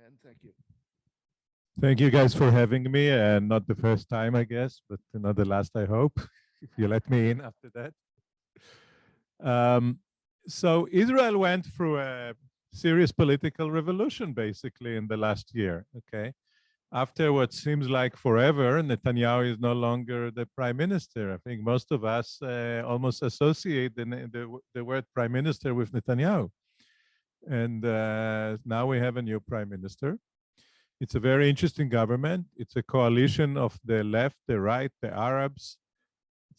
And thank you. Thank you guys for having me, and not the first time, I guess, but not the last, I hope, if you let me in after that. So Israel went through a serious political revolution, basically, in the last year, okay? After what seems like forever, Netanyahu is no longer the prime minister. I think most of us almost associate the word prime minister with Netanyahu. And now we have a new prime minister. It's a very interesting government. It's a coalition of the left, the right, the Arabs.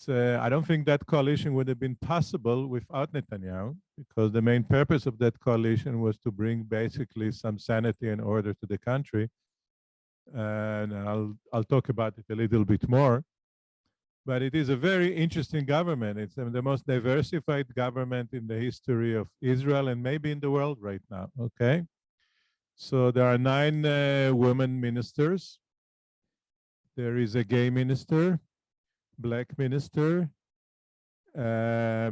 I don't think that coalition would have been possible without Netanyahu, because the main purpose of that coalition was to bring basically some sanity and order to the country. And I'll talk about it a little bit more. But it is a very interesting government. It's the most diversified government in the history of Israel and maybe in the world right now, okay? So there are 9 women ministers. There is a gay minister, black minister, how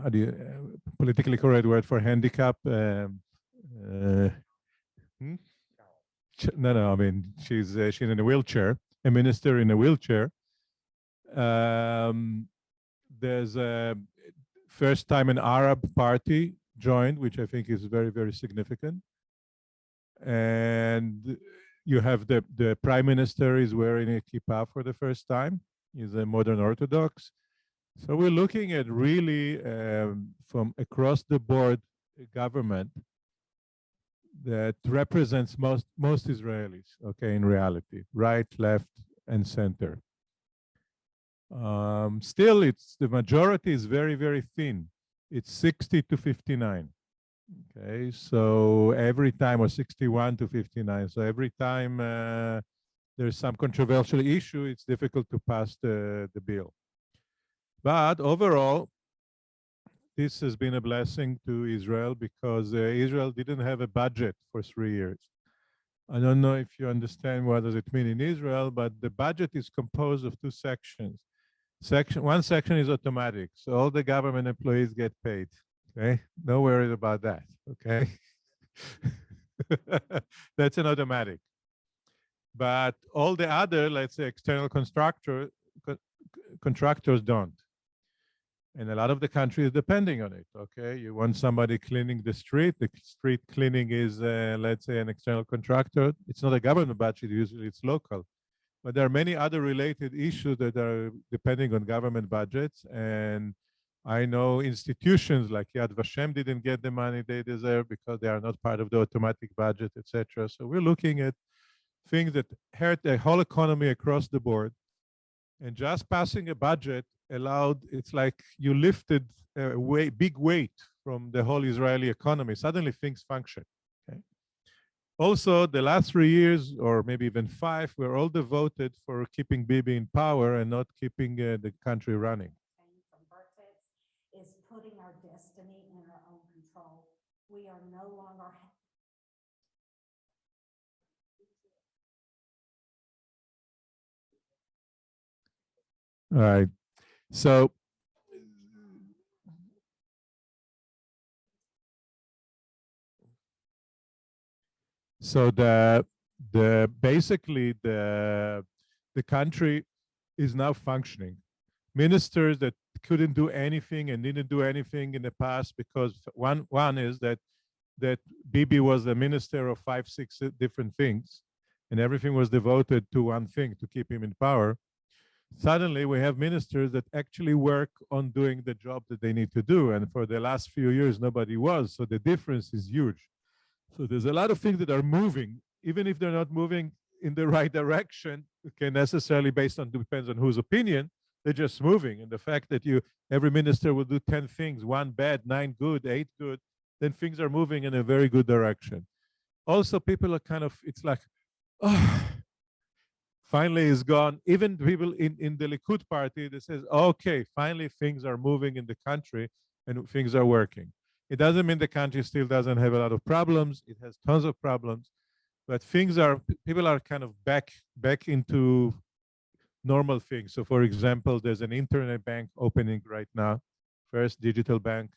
do you, politically correct word for handicap? No, I mean, she's in a wheelchair, a minister in a wheelchair. There's a first time an Arab party joined, which I think is very, very significant. And you have the prime minister is wearing a kippah for the first time. He's a modern Orthodox. So we're looking at really from across the board government that represents most Israelis, okay, in reality, right, left, and center. Still, the majority is very, very thin. It's 60 to 59. Okay, so every time, or 61 to 59. So every time there's some controversial issue, it's difficult to pass the bill. But overall, this has been a blessing to Israel, because Israel didn't have a budget for 3 years. I don't know if you understand what does it mean in Israel, but the budget is composed of 2 sections. One section is automatic, so all the government employees get paid. Okay, no worries about that. Okay, that's an automatic. But all the other, let's say, external contractors don't. And a lot of the country is depending on it, okay? You want somebody cleaning the street cleaning is, let's say, an external contractor. It's not a government budget, usually it's local. But there are many other related issues that are depending on government budgets. And I know institutions like Yad Vashem didn't get the money they deserve because they are not part of the automatic budget, etc. So we're looking at things that hurt the whole economy across the board. And just passing a budget allowed, it's like you lifted a big weight from the whole Israeli economy. Suddenly things function. Okay? Also, the last 3 years, or maybe even 5, were all devoted for keeping Bibi in power and not keeping the country running. From birthdays is putting our destiny in our own control. We are no longer All right. So basically the country is now functioning. Ministers that couldn't do anything and didn't do anything in the past, because one is that Bibi was the minister of 5, 6 different things, and everything was devoted to one thing, to keep him in power. Suddenly we have ministers that actually work on doing the job that they need to do, and for the last few years nobody was, so the difference is huge. So there's a lot of things that are moving, even if they're not moving in the right direction, okay, necessarily depends on whose opinion, they're just moving. And the fact that every minister will do 10 things, 1 bad, 9 good, 8 good, then things are moving in a very good direction. Also, people are kind of, it's like, oh, finally is gone. Even people in the Likud party that says, okay, finally things are moving in the country and things are working. It doesn't mean the country still doesn't have a lot of problems. It has tons of problems, but people are kind of back into normal things. So for example, there's an internet bank opening right now, first digital bank.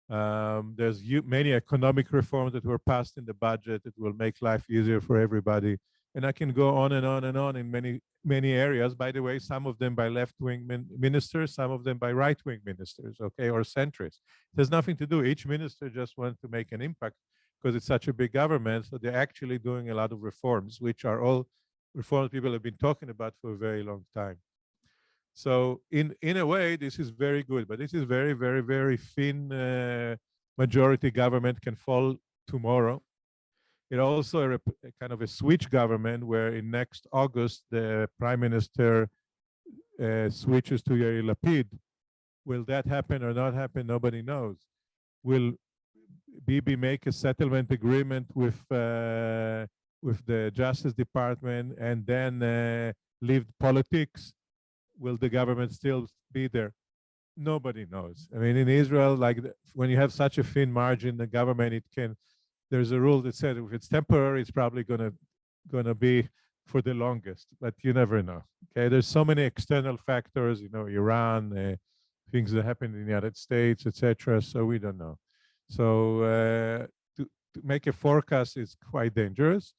There's many economic reforms that were passed in the budget that will make life easier for everybody. And I can go on and on and on in many areas. By the way, some of them by left-wing ministers, some of them by right-wing ministers, okay, or centrists. It has nothing to do. Each minister just wants to make an impact because it's such a big government. So they're actually doing a lot of reforms, which are all reforms people have been talking about for a very long time. So in a way, this is very good, but this is very, very, very thin majority government can fall tomorrow. It also a kind of a switch government where in next August, the prime minister switches to Yair Lapid. Will that happen or not happen? Nobody knows. Will Bibi make a settlement agreement with the Justice Department and then leave politics? Will the government still be there? Nobody knows. I mean, in Israel, like when you have such a thin margin, the government, it can, there's a rule that says if it's temporary, it's probably gonna be for the longest, but you never know. Okay, there's so many external factors, you know, Iran, things that happen in the United States, etc. So we don't know. So to make a forecast is quite dangerous.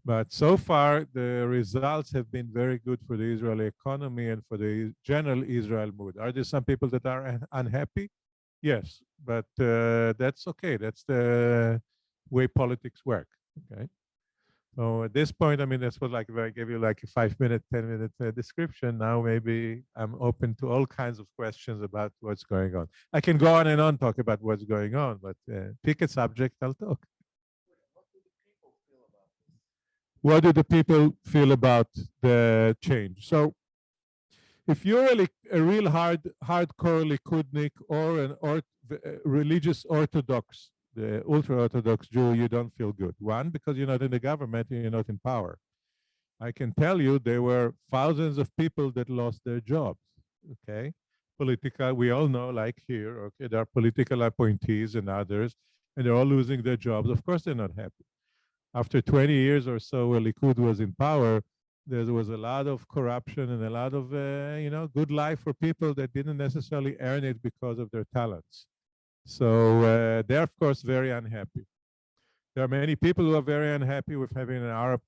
But so far, the results have been very good for the Israeli economy and for the general Israel mood. Are there some people that are unhappy? Yes, but that's okay. That's the way politics work, okay? So at this point, I mean, that's what, like, if I gave you like a 5-minute, 10-minute description, now maybe I'm open to all kinds of questions about what's going on. I can go on and on, talk about what's going on, but pick a subject, I'll talk. What do the people feel about the change? So if you're a real hardcore Likudnik or religious Orthodox, the ultra-Orthodox Jew, you don't feel good. One, because you're not in the government and you're not in power. I can tell you there were thousands of people that lost their jobs, okay? Political, we all know, like here, okay, there are political appointees and others, and they're all losing their jobs. Of course, they're not happy. After 20 years or so where Likud was in power, there was a lot of corruption and a lot of, you know, good life for people that didn't necessarily earn it because of their talents. So they're, of course, very unhappy. There are many people who are very unhappy with having an Arab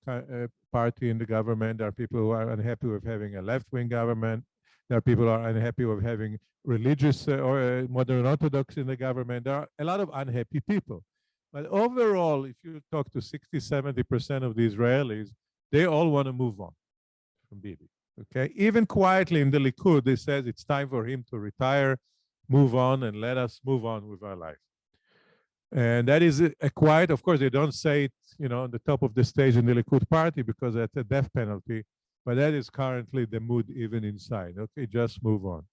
party in the government. There are people who are unhappy with having a left-wing government. There are people who are unhappy with having religious or modern Orthodox in the government. There are a lot of unhappy people. But overall, if you talk to 60, 70% of the Israelis, they all want to move on from Bibi. Okay, even quietly in the Likud, they says it's time for him to retire, move on, and let us move on with our life. And that is a quiet, of course, they don't say it, you know, on the top of the stage in the Likud party because that's a death penalty, but that is currently the mood even inside. Okay, just move on.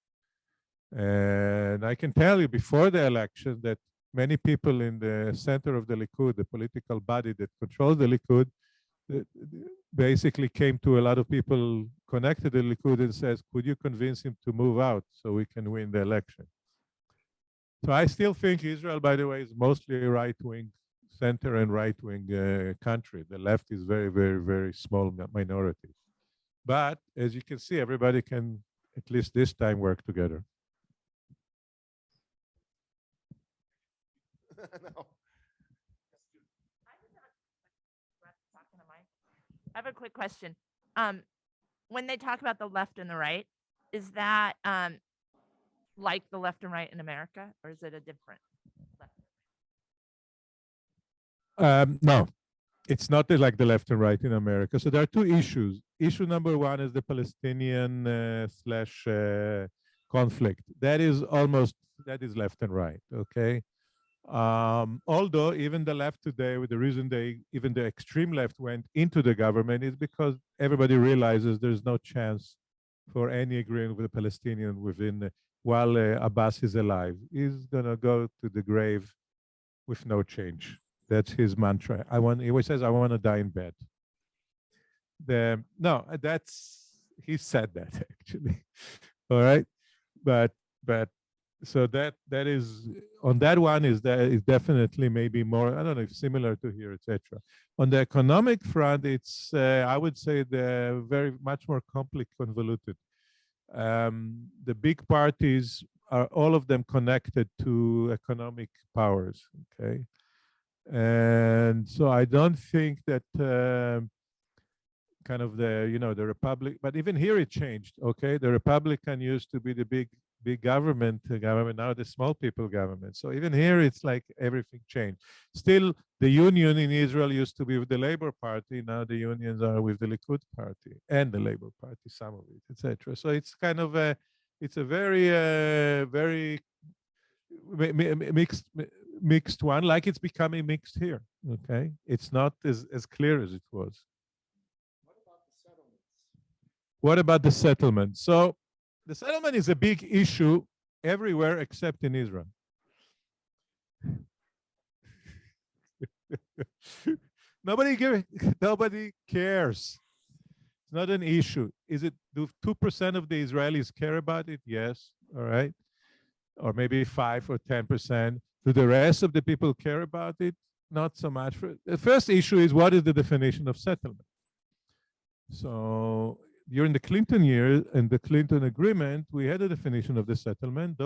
And I can tell you before the election that many people in the center of the Likud, the political body that controls the Likud, basically came to a lot of people connected to the Likud and says, could you convince him to move out so we can win the election? So I still think Israel, by the way, is mostly a right-wing, center and right-wing country. The left is very, very, very small minority. But as you can see, everybody can, at least this time, work together. No. I have a quick question. When they talk about the left and the right, is that like the left and right in America, or is it a different left? No, it's not like the left and right in America. So there are two issues. Issue number one is the Palestinian slash conflict. That is left and right, okay? Although even the left today, with the reason even the extreme left went into the government is because everybody realizes there's no chance for any agreement with the Palestinian while Abbas is alive. He's gonna go to the grave with no change. That's his mantra. He always says, I want to die in bed. He said that actually. All right. But so that is on that one is definitely maybe more, I don't know if similar to here, etc. On the economic front, it's I would say they're very much more convoluted. The big parties are all of them connected to economic powers. Okay, and so I don't think that kind of the Republic, but even here it changed. Okay, the Republican used to be the big government, now the small people government. So even here it's like everything changed. Still, the union in Israel used to be with the Labor Party. Now the unions are with the Likud Party and the Labor Party, some of it, etc. So it's kind of a very mixed one, like it's becoming mixed here. Okay, it's not as clear as it was. What about the settlement? So the settlement is a big issue everywhere except in Israel. Nobody cares. It's not an issue. Do 2% of the Israelis care about it? Yes. All right. Or maybe 5 or 10%. Do the rest of the people care about it? Not so much. The first issue is, what is the definition of settlement? So during the Clinton years and the Clinton agreement, we had a definition of the settlement.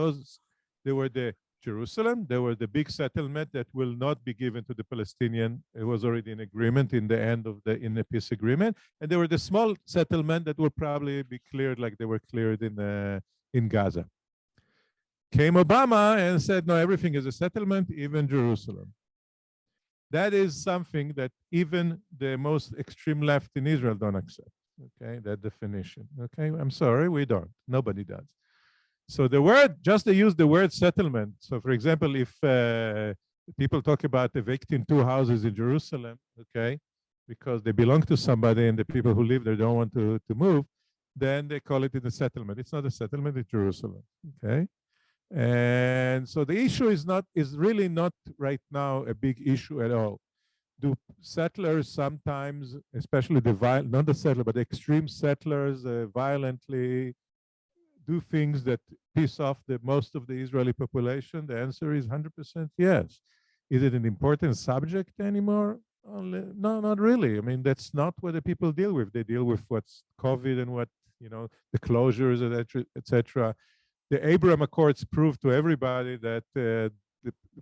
They were the Jerusalem. They were the big settlement that will not be given to the Palestinian. It was already an agreement in the end of the peace agreement. And there were the small settlement that will probably be cleared like they were cleared in Gaza. Came Obama and said, no, everything is a settlement, even Jerusalem. That is something that even the most extreme left in Israel don't accept. Okay, that definition. Okay, I'm sorry, we don't. Nobody does. So the word, just they use the word settlement. So for example, if people talk about evicting 2 houses in Jerusalem, okay, because they belong to somebody and the people who live there don't want to move, then they call it in a settlement. It's not a settlement, it's Jerusalem. Okay. And so the issue is really not right now a big issue at all. Do settlers sometimes, especially not the settler, but the extreme settlers, violently do things that piss off most of the Israeli population? The answer is 100% yes. Is it an important subject anymore? No, not really. I mean, that's not what the people deal with. They deal with what's COVID and what, the closures, etc. The Abraham Accords proved to everybody that the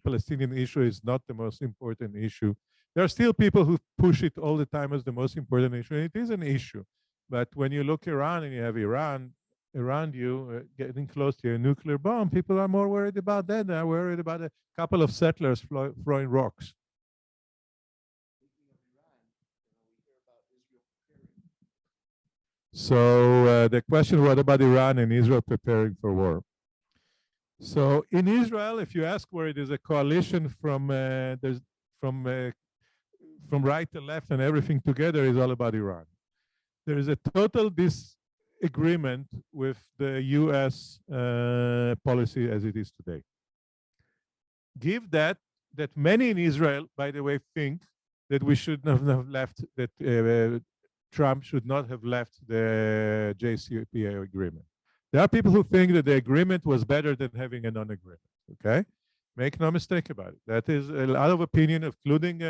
Palestinian issue is not the most important issue. There are still people who push it all the time as the most important issue, and it is an issue. But when you look around and you have Iran around you getting close to a nuclear bomb, people are more worried about that. They're worried about a couple of settlers throwing rocks. So the question, what about Iran and Israel preparing for war? So in Israel, if you ask where it is a coalition from right to left and everything together is all about Iran. There is a total disagreement with the US policy as it is today. Give that many in Israel, by the way, think that we should not have left, that Trump should not have left the JCPOA agreement. There are people who think that the agreement was better than having a non-agreement, okay? Make no mistake about it. That is a lot of opinion, including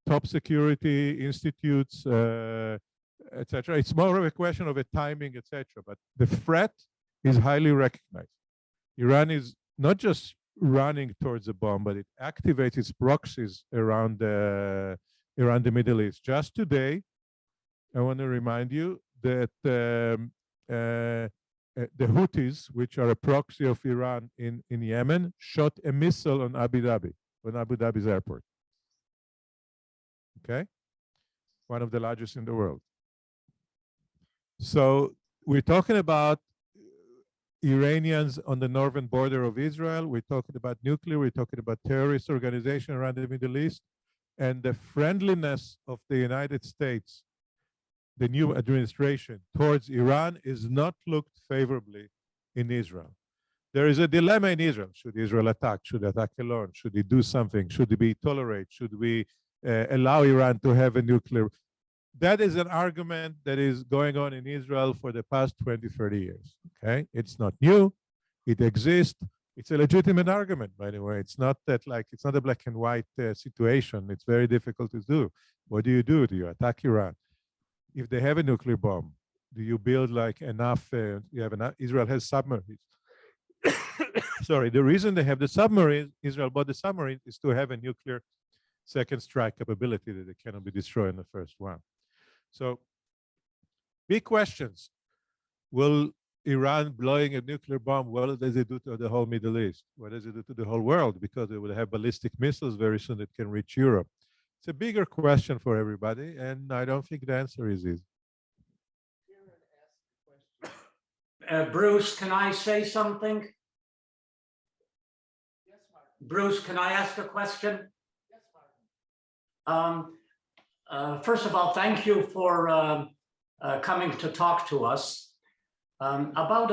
top security institutes, etc. It's more of a question of a timing, etc. But the threat is highly recognized. Iran is not just running towards a bomb, but it activates its proxies around the Middle East. Just today, I want to remind you that the Houthis, which are a proxy of Iran in Yemen, shot a missile on Abu Dhabi's airport. Okay? One of the largest in the world. So we're talking about Iranians on the northern border of Israel. We're talking about nuclear. We're talking about terrorist organization around the Middle East. And the friendliness of the United States, the new administration, towards Iran is not looked favorably in Israel. There is a dilemma in Israel. Should Israel attack? Should it attack alone? Should it do something? Should it be tolerate? Should we allow Iran to have a nuclear? That is an argument that is going on in Israel for the past 20, 30 years. Okay, it's not new. It exists. It's a legitimate argument, by the way. It's not that it's not a black and white situation. It's very difficult to do. What do? Do you attack Iran? If they have a nuclear bomb, do you build enough? Israel has submarines. sorry, the reason they have the submarine, Israel bought the submarine, is to have a nuclear second strike capability that they cannot be destroyed in the first one. So, big questions. Will Iran blowing a nuclear bomb, what does it do to the whole Middle East? What does it do to the whole world? Because they will have ballistic missiles very soon that can reach Europe. It's a bigger question for everybody, and I don't think the answer is easy. Bruce, can I say something? Yes, Martin. Bruce, can I ask a question? Yes, Martin. First of all, thank you for coming to talk to us. About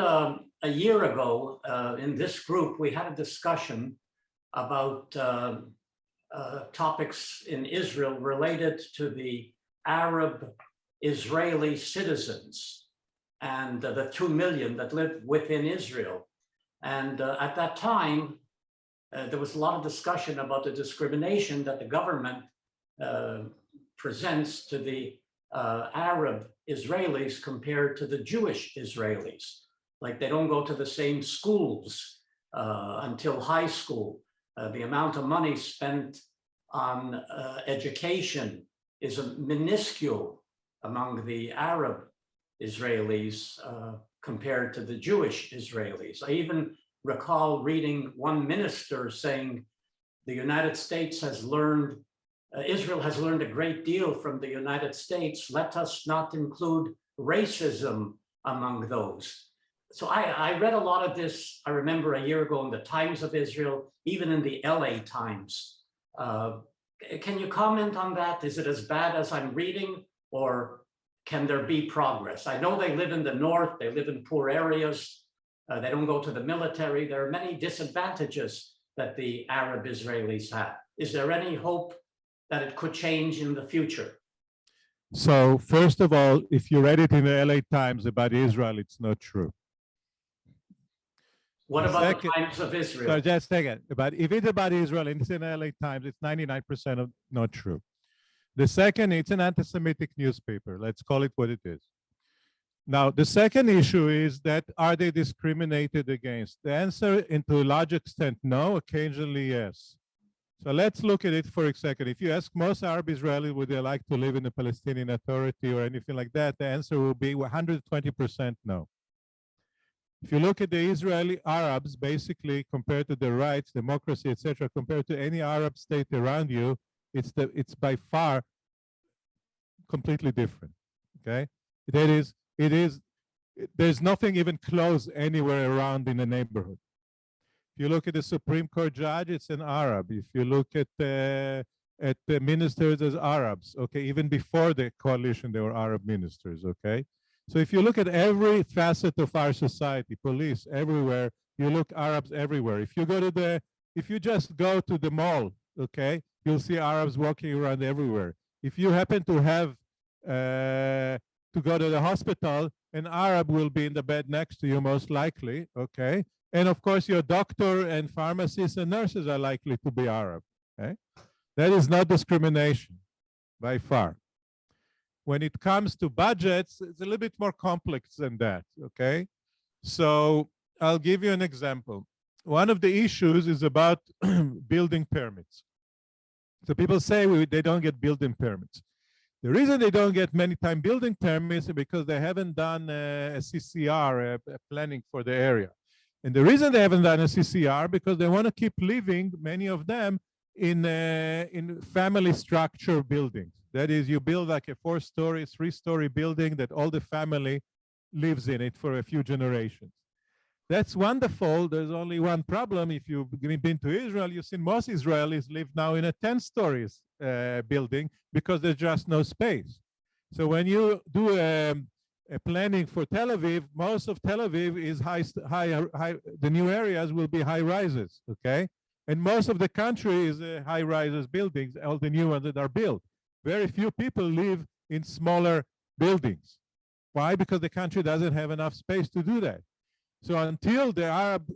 a year ago, in this group, we had a discussion about topics in Israel related to the Arab-Israeli citizens and the 2 million that live within Israel. And at that time, there was a lot of discussion about the discrimination that the government presents to the Arab Israelis compared to the Jewish Israelis. Like they don't go to the same schools until high school. The amount of money spent on education is minuscule among the Arab Israelis compared to the Jewish Israelis. I even recall reading one minister saying the United States has learned, Israel has learned a great deal from the United States. Let us not include racism among those. So I read a lot of this, I remember a year ago in the Times of Israel, even in the LA Times. Can you comment on that? Is it as bad as I'm reading, or can there be progress? I know they live in the north, they live in poor areas, they don't go to the military. There are many disadvantages that the Arab Israelis have. Is there any hope that it could change in the future? So first of all, if you read it in the LA Times about Israel, it's not true. What The about second- the Times of Israel? So just a second. But if it's about Israel and it's in the LA Times, it's 99% of not true. The second, it's an anti-Semitic newspaper. Let's call it what it is. Now, the second issue is that are they discriminated against? The answer, to a large extent, no. Occasionally, yes. So let's look at it for a second. If you ask most Arab Israelis, would they like to live in a Palestinian Authority or anything like that, the answer will be 120% no. If you look at the Israeli Arabs, basically compared to their rights, democracy, etc., compared to any Arab state around you, it's by far completely different. Okay, there's nothing even close anywhere around in the neighborhood. If you look at the Supreme Court judge, it's an Arab. If you look at the ministers as Arabs, okay, even before the coalition, they were Arab ministers, okay? So if you look at every facet of our society, police everywhere, you look Arabs everywhere. If you just go to the mall, okay, you'll see Arabs walking around everywhere. If you happen to have to go to the hospital, an Arab will be in the bed next to you most likely, okay? And of course, your doctor and pharmacists and nurses are likely to be Arab, okay? That is not discrimination by far. When it comes to budgets, it's a little bit more complex than that, okay? So I'll give you an example. One of the issues is about building permits. So people say they don't get building permits. The reason they don't get many time building permits is because they haven't done a CCR, a planning for the area. And the reason they haven't done a CCR because they want to keep living, many of them, in family structure buildings. That is, you build like a 4-story, 3-story building that all the family lives in it for a few generations. That's wonderful. There's only one problem. If you've been to Israel, you've seen most Israelis live now in a 10-story building because there's just no space. So when you do a planning for Tel Aviv, most of Tel Aviv is the new areas will be high rises, okay? And most of the country is high rises buildings, all the new ones that are built. Very few people live in smaller buildings. Why? Because the country doesn't have enough space to do that. So until the Arab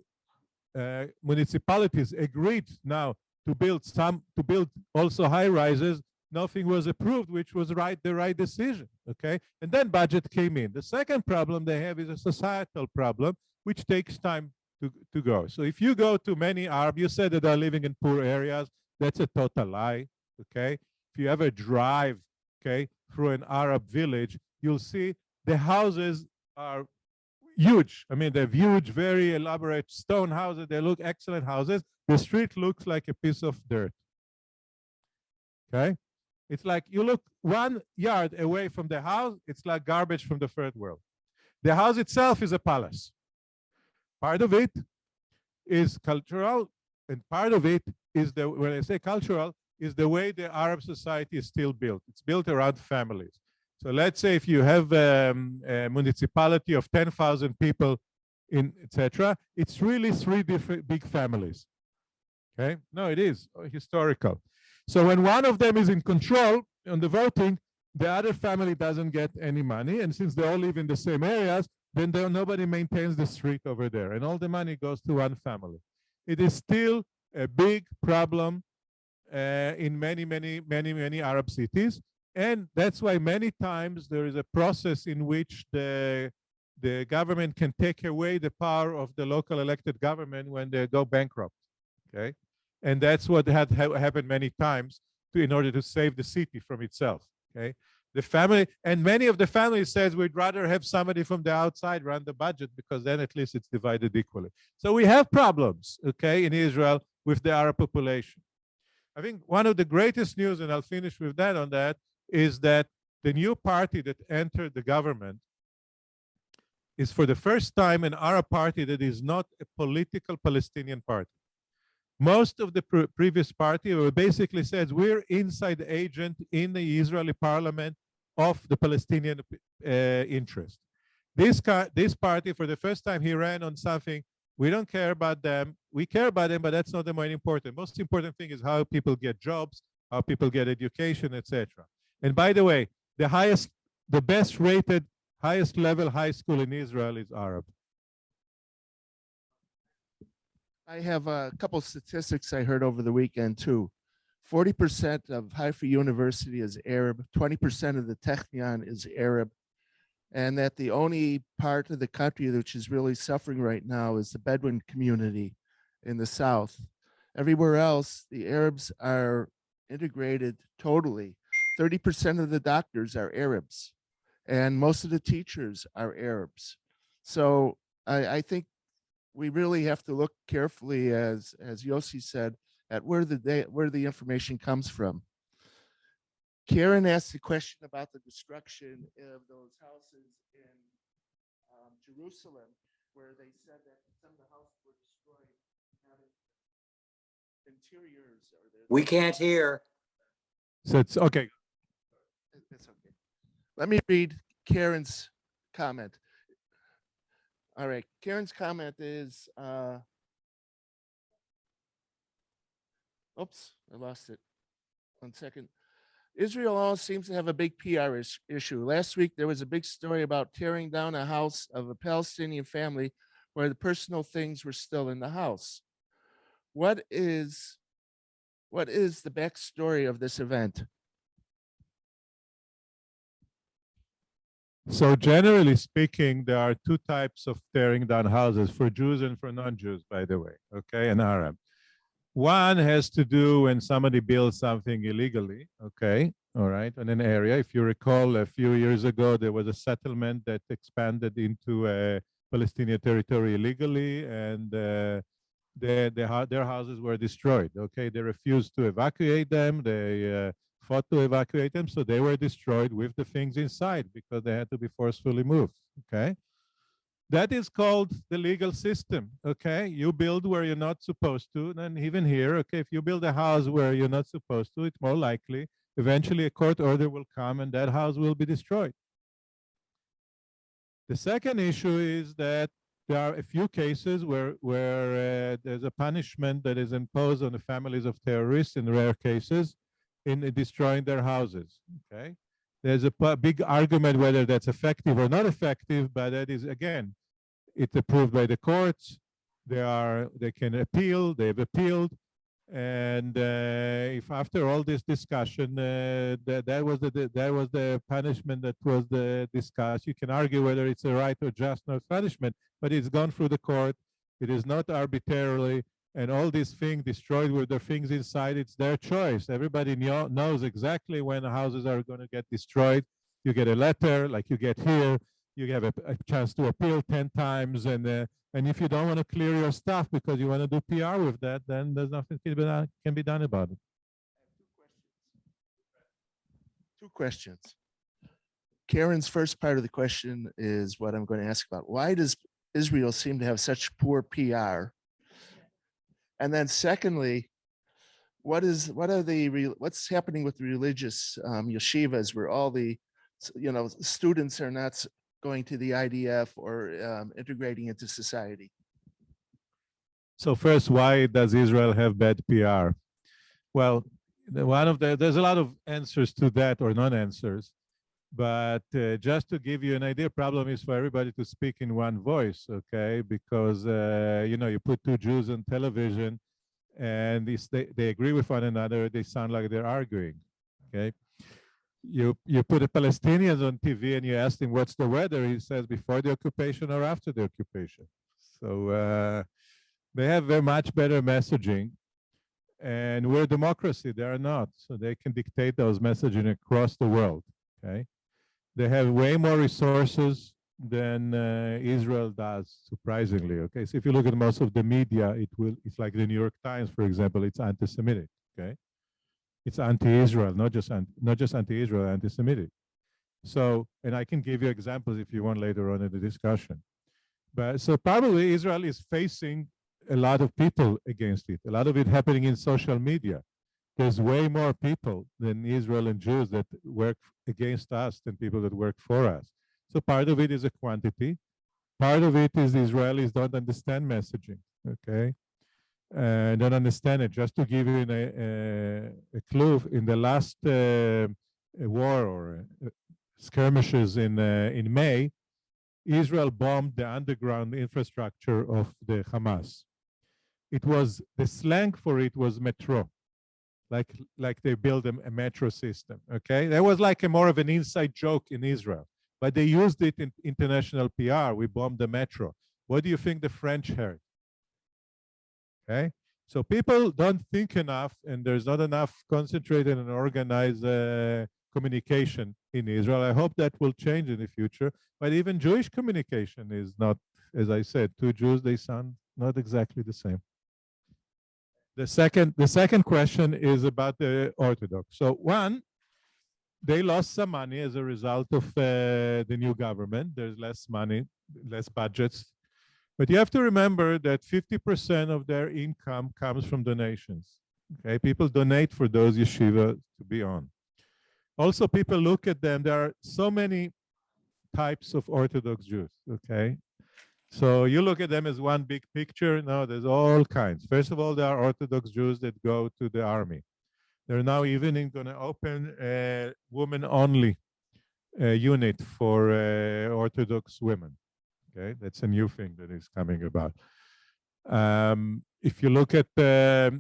municipalities agreed now to build also high rises, nothing was approved, which was the right decision, okay? And then budget came in. The second problem they have is a societal problem, which takes time to go. So if you go to many Arab, you said that they're living in poor areas. That's a total lie. Okay. If you ever drive, okay, through an Arab village, you'll see the houses are huge. I mean, they're huge, very elaborate stone houses. They look excellent houses. The street looks like a piece of dirt. Okay. It's like you look 1 yard away from the house, it's like garbage from the third world. The house itself is a palace. Part of it is cultural, and part of it is when I say cultural, is the way the Arab society is still built. It's built around families. So let's say if you have a municipality of 10,000 people in etc., it's really 3 different big families. Okay? No, it is historical. So when one of them is in control on the voting, the other family doesn't get any money. And since they all live in the same areas, then nobody maintains the street over there. And all the money goes to one family. It is still a big problem in many Arab cities. And that's why many times there is a process in which the government can take away the power of the local elected government when they go bankrupt. Okay. And that's what had happened many times in order to save the city from itself. Okay, the family and many of the families says we'd rather have somebody from the outside run the budget because then at least it's divided equally. So we have problems, okay, in Israel with the Arab population. I think one of the greatest news, and I'll finish with that on that, is that the new party that entered the government is for the first time an Arab party that is not a political Palestinian party. Most of the previous party basically says we're inside agent in the Israeli parliament of the Palestinian interest. This party, for the first time, he ran on something. We don't care about them. We care about them, but that's not the most important. Most important thing is how people get jobs, how people get education, etc. And by the way, the best rated, highest level high school in Israel is Arab. I have a couple statistics I heard over the weekend too. 40% of Haifa University is Arab, 20% of the Technion is Arab, and that the only part of the country which is really suffering right now is the Bedouin community in the south. Everywhere else, the Arabs are integrated totally. 30% of the doctors are Arabs, and most of the teachers are Arabs. So I think we really have to look carefully, as Yossi said, at where the information comes from. Karen asked a question about the destruction of those houses in Jerusalem, where they said that some of the houses were destroyed, having interiors. We can't hear. So it's okay. It's okay. Let me read Karen's comment. All right, Karen's comment is, oops, I lost it. 1 second. Israel always seems to have a big PR issue. Last week, there was a big story about tearing down a house of a Palestinian family where the personal things were still in the house. What is the backstory of this event? So generally speaking, there are 2 types of tearing down houses for Jews and for non-Jews, by the way, okay, and Arab. One has to do when somebody builds something illegally, okay, all right, in an area. If you recall, a few years ago, there was a settlement that expanded into a Palestinian territory illegally, and their houses were destroyed, okay? They refused to evacuate them. They fought to evacuate them, so they were destroyed with the things inside because they had to be forcefully moved, okay? That is called the legal system, okay? You build where you're not supposed to, and even here, okay, if you build a house where you're not supposed to, it's more likely eventually a court order will come and that house will be destroyed. The second issue is that there are a few cases where there's a punishment that is imposed on the families of terrorists in rare cases in destroying their houses, okay? There's a big argument whether that's effective or not effective, but that is, again, it's approved by the courts. They can appeal, they've appealed. And if after all this discussion, that was the punishment that was discussed, you can argue whether it's a right or just not punishment, but it's gone through the court It is not arbitrarily, and all these things destroyed with the things inside, it's their choice. Everybody knows exactly when houses are going to get destroyed. You get a letter, like you get here, you have a chance to appeal 10 times, and if you don't want to clear your stuff because you want to do PR with that, then there's nothing can be done about it. Two questions. Karen's first part of the question is what I'm going to ask about. Why does Israel seem to have such poor PR? And then secondly, what's happening with the religious yeshivas where all the students are not going to the IDF or integrating into society? So first, why does Israel have bad PR? Well, there's a lot of answers to that, or non-answers. But just to give you an idea, problem is for everybody to speak in one voice, okay? Because you put two Jews on television, and they agree with one another, they sound like they're arguing, okay? You put the Palestinians on TV and you ask him what's the weather, he says before the occupation or after the occupation. So they have very much better messaging, and we're a democracy, they are not. So they can dictate those messaging across the world, okay? They have way more resources than Israel does, surprisingly. Okay, so if you look at most of the media, it's like the New York Times, for example, it's anti-Semitic. Okay, it's anti-Israel, not just anti-Israel, anti-Semitic. So, and I can give you examples if you want later on in the discussion. But so probably Israel is facing a lot of people against it. A lot of it happening in social media. There's way more people than Israel and Jews that work against us than people that work for us. So part of it is a quantity. Part of it is the Israelis don't understand messaging, okay? Don't understand it. Just to give you a clue, in the last war or skirmishes in May, Israel bombed the underground infrastructure of the Hamas. The slang for it was metro. Like they build a metro system, okay? That was like more of an inside joke in Israel, but they used it in international PR. We bombed the metro. What do you think the French heard? Okay, so people don't think enough, and there's not enough concentrated and organized communication in Israel. I hope that will change in the future, but even Jewish communication is not, as I said, two Jews, they sound not exactly the same. The second question is about the Orthodox. So one, they lost some money as a result of the new government. There's less money, less budgets. But you have to remember that 50% of their income comes from donations. Okay, people donate for those yeshiva to be on. Also, people look at them. There are so many types of Orthodox Jews, okay? So you look at them as one big picture. No, there's all kinds. First of all, there are Orthodox Jews that go to the army. They're now even going to open a woman-only unit for Orthodox women. Okay, that's a new thing that is coming about. If you look at their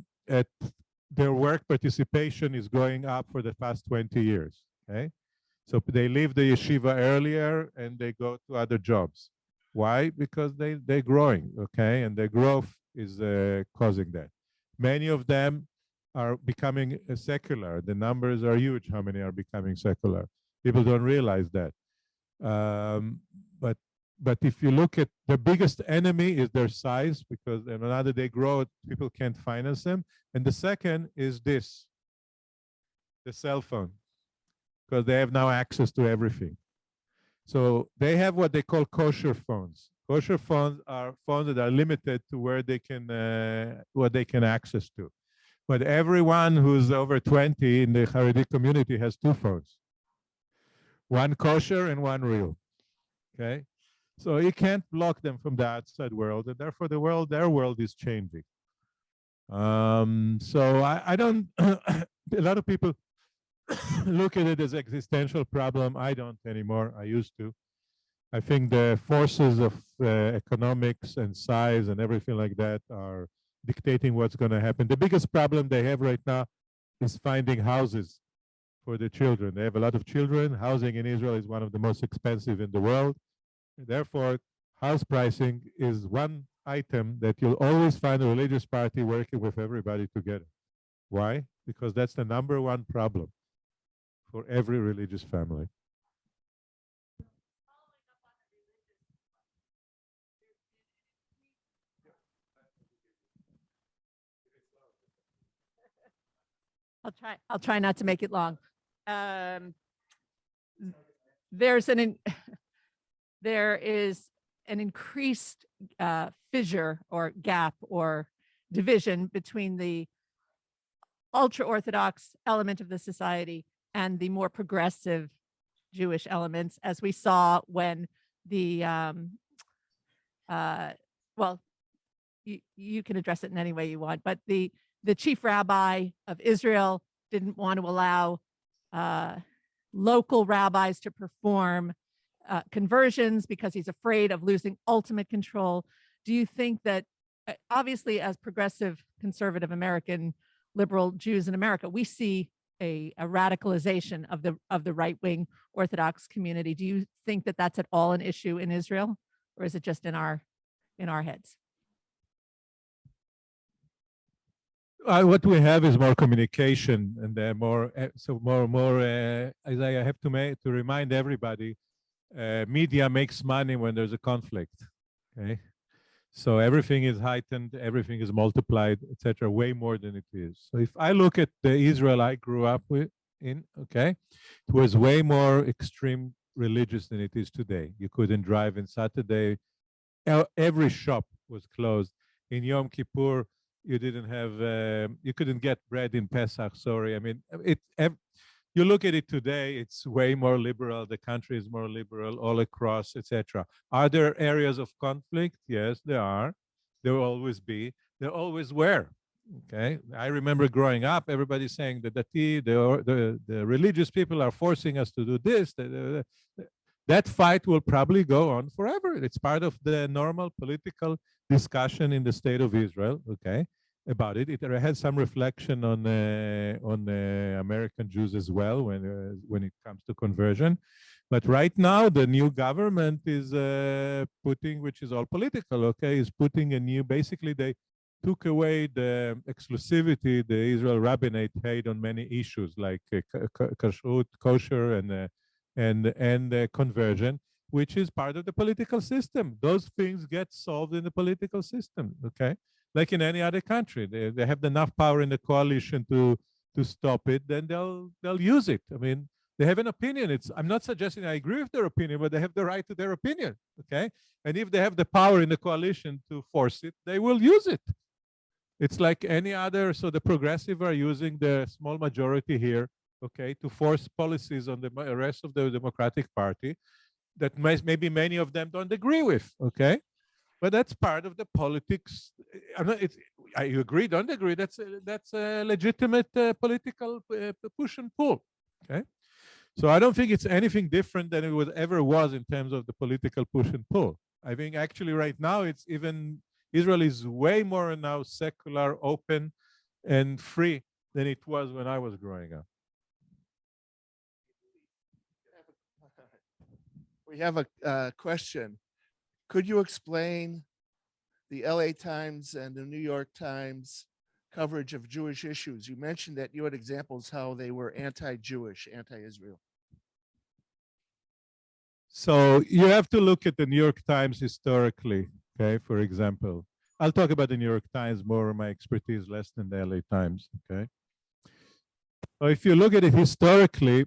work participation is going up for the past 20 years. Okay, so they leave the yeshiva earlier and they go to other jobs. Why? Because they're growing, okay? And their growth is causing that. Many of them are becoming secular. The numbers are huge, how many are becoming secular. People don't realize that. But if you look at the biggest enemy is their size, because now that they grow, people can't finance them. And the second is this, the cell phone, because they have now access to everything. So they have what they call kosher phones. Kosher phones are phones that are limited to where they can, what they can access to. But everyone who's over 20 in the Haredi community has two phones, one kosher and one real, okay? So you can't block them from the outside world, and therefore their world is changing. So I don't, a lot of people look at it as an existential problem. I don't anymore. I used to. I think the forces of economics and size and everything like that are dictating what's going to happen. The biggest problem they have right now is finding houses for the children. They have a lot of children. Housing in Israel is one of the most expensive in the world. Therefore, house pricing is one item that you'll always find a religious party working with everybody together. Why? Because that's the number one problem for every religious family. I'll try not to make it long. There is an increased fissure or gap or division between the ultra-Orthodox element of the society and the more progressive Jewish elements, as we saw when the well, you can address it in any way you want, but the chief rabbi of Israel didn't want to allow local rabbis to perform conversions because he's afraid of losing ultimate control. Do you think that, obviously, as progressive, conservative American liberal Jews in America, we see a radicalization of the right-wing Orthodox community? Do you think that that's at all an issue in Israel, or is it just in our heads? What we have is more communication and more. As I have to remind everybody, media makes money when there's a conflict. Okay, so everything is heightened, everything is multiplied, etc., way more than it is. So if I look at the Israel I grew up in, okay, it was way more extreme religious than it is today. You couldn't drive on Saturday. Every shop was closed. In Yom Kippur, you didn't have, you couldn't get bread in Pesach. Sorry, I mean, you look at it today, it's way more liberal. The country is more liberal all across, etc. Are there areas of conflict? Yes, there are. There will always be. There always were. Okay, I remember growing up, everybody saying that the religious people are forcing us to do this. That fight will probably go on forever. It's part of the normal political discussion in the state of Israel. Okay, about it. It had some reflection on American Jews as well when it comes to conversion. But right now, the new government is putting, which is all political, okay, is putting a new, basically they took away the exclusivity the Israel rabbinate had on many issues like kashrut, kosher, and conversion, which is part of the political system. Those things get solved in the political system, okay? Like in any other country, they have enough power in the coalition to stop it, then they'll use it. I mean, they have an opinion. I'm not suggesting I agree with their opinion, but they have the right to their opinion, okay? And if they have the power in the coalition to force it, they will use it. It's like any other, so the progressive are using the small majority here, okay, to force policies on the rest of the Democratic Party that maybe many of them don't agree with, okay? But that's part of the politics. You agree, don't agree, that's a legitimate political push and pull, okay? So I don't think it's anything different than it ever was in terms of the political push and pull. I think actually right now it's even, Israel is way more now secular, open, and free than it was when I was growing up. We have a question. Could you explain the LA Times and the New York Times coverage of Jewish issues? You mentioned that you had examples how they were anti-Jewish, anti-Israel. So you have to look at the New York Times historically, okay, for example. I'll talk about the New York Times more, my expertise less than the LA Times, okay? So if you look at it historically,